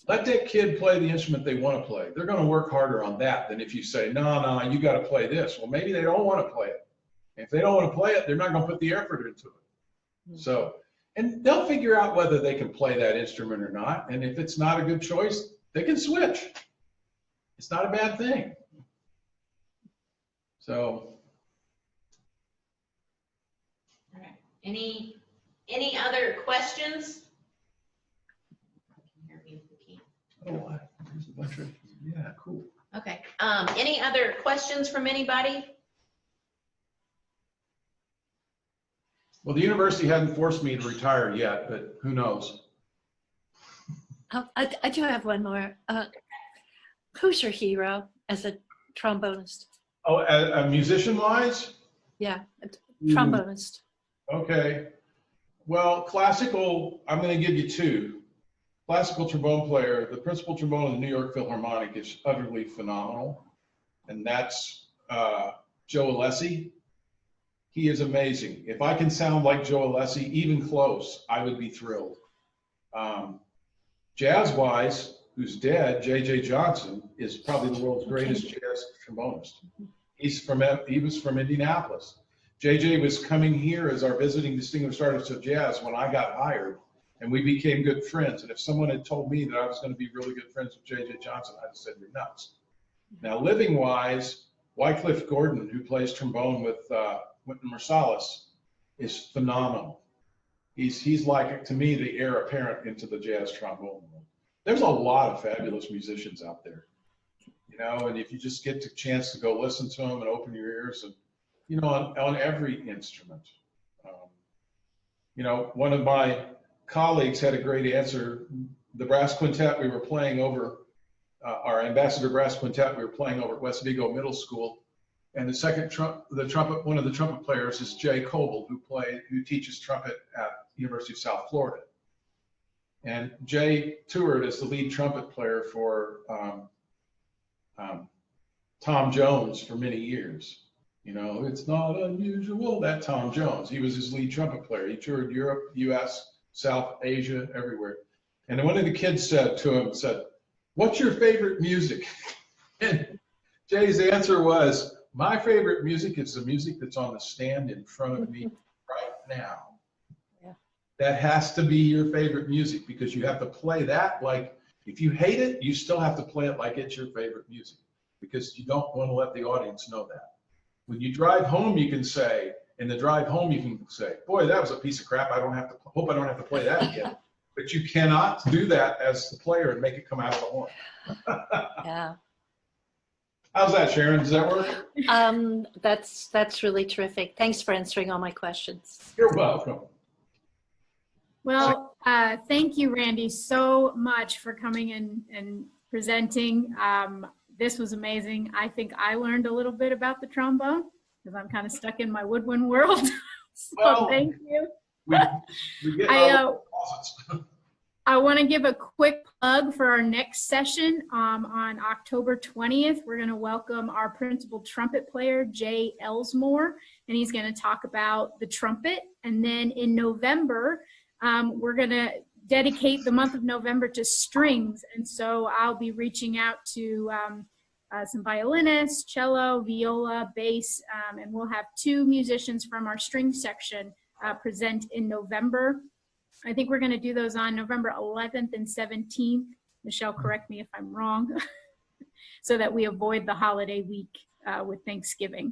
let that kid play the instrument they want to play. They're going to work harder on that than if you say, no, you got to play this. Well, maybe they don't want to play it. If they don't want to play it, they're not going to put the effort into it. So, and they'll figure out whether they can play that instrument or not. And if it's not a good choice, they can switch. It's not a bad thing. So. All right. Any other questions? Oh, there's a bunch of, yeah, cool. Okay. Any other questions from anybody? Well, the university hadn't forced me to retire yet, but who knows? I do have one more. Who's your hero as a trombonist? Oh, a musician-wise? Yeah, a trombonist. Okay. Well, classical, I'm going to give you two. Classical trombone player, the principal trombone of the New York Philharmonic is utterly phenomenal, and that's Joe Alessi. He is amazing. If I can sound like Joe Alessi, even close, I would be thrilled. Jazz-wise, who's dead, J.J. Johnson, is probably the world's greatest jazz trombonist. He was from Indianapolis. J.J. was coming here as our visiting distinguished artist of jazz when I got hired, and we became good friends. And if someone had told me that I was going to be really good friends with J.J. Johnson, I'd have said, you're nuts. Now, living-wise, Wycliffe Gordon, who plays trombone with Wynton Marsalis, is phenomenal. He's like, to me, the heir apparent into the jazz trombone world. There's a lot of fabulous musicians out there, you know, and if you just get the chance to go listen to them and open your ears, and, you know, on every instrument. You know, one of my colleagues had a great answer. The brass quintet we were playing over, our ambassador brass quintet we were playing over at West Vigo Middle School, and one of the trumpet players is Jay Coble, who teaches trumpet at University of South Florida. And Jay toured as the lead trumpet player for Tom Jones for many years. You know, it's not unusual, that Tom Jones. He was his lead trumpet player. He toured Europe, US, South Asia, everywhere. And one of the kids said to him, what's your favorite music? And Jay's answer was, my favorite music is the music that's on the stand in front of me right now. Yeah. That has to be your favorite music, because you have to play that like, if you hate it, you still have to play it like it's your favorite music, because you don't want to let the audience know that. When you drive home, you can say, boy, that was a piece of crap. Hope I don't have to play that again. But you cannot do that as the player and make it come out of the horn. Yeah. How's that, Sharon? Does that work? That's really terrific. Thanks for answering all my questions. You're welcome. Well, thank you, Randy, so much for coming in and presenting. This was amazing. I think I learned a little bit about the trombone because I'm kind of stuck in my woodwind world. So well, thank you. We get our closets. I want to give a quick plug for our next session on October 20th. We're going to welcome our principal trumpet player, Jay Elsmore, and he's going to talk about the trumpet. And then in November, we're going to dedicate the month of November to strings. And so I'll be reaching out to some violinists, cello, viola, bass, and we'll have two musicians from our string section present in November. I think we're going to do those on November 11th and 17th. Michelle, correct me if I'm wrong, so that we avoid the holiday week with Thanksgiving.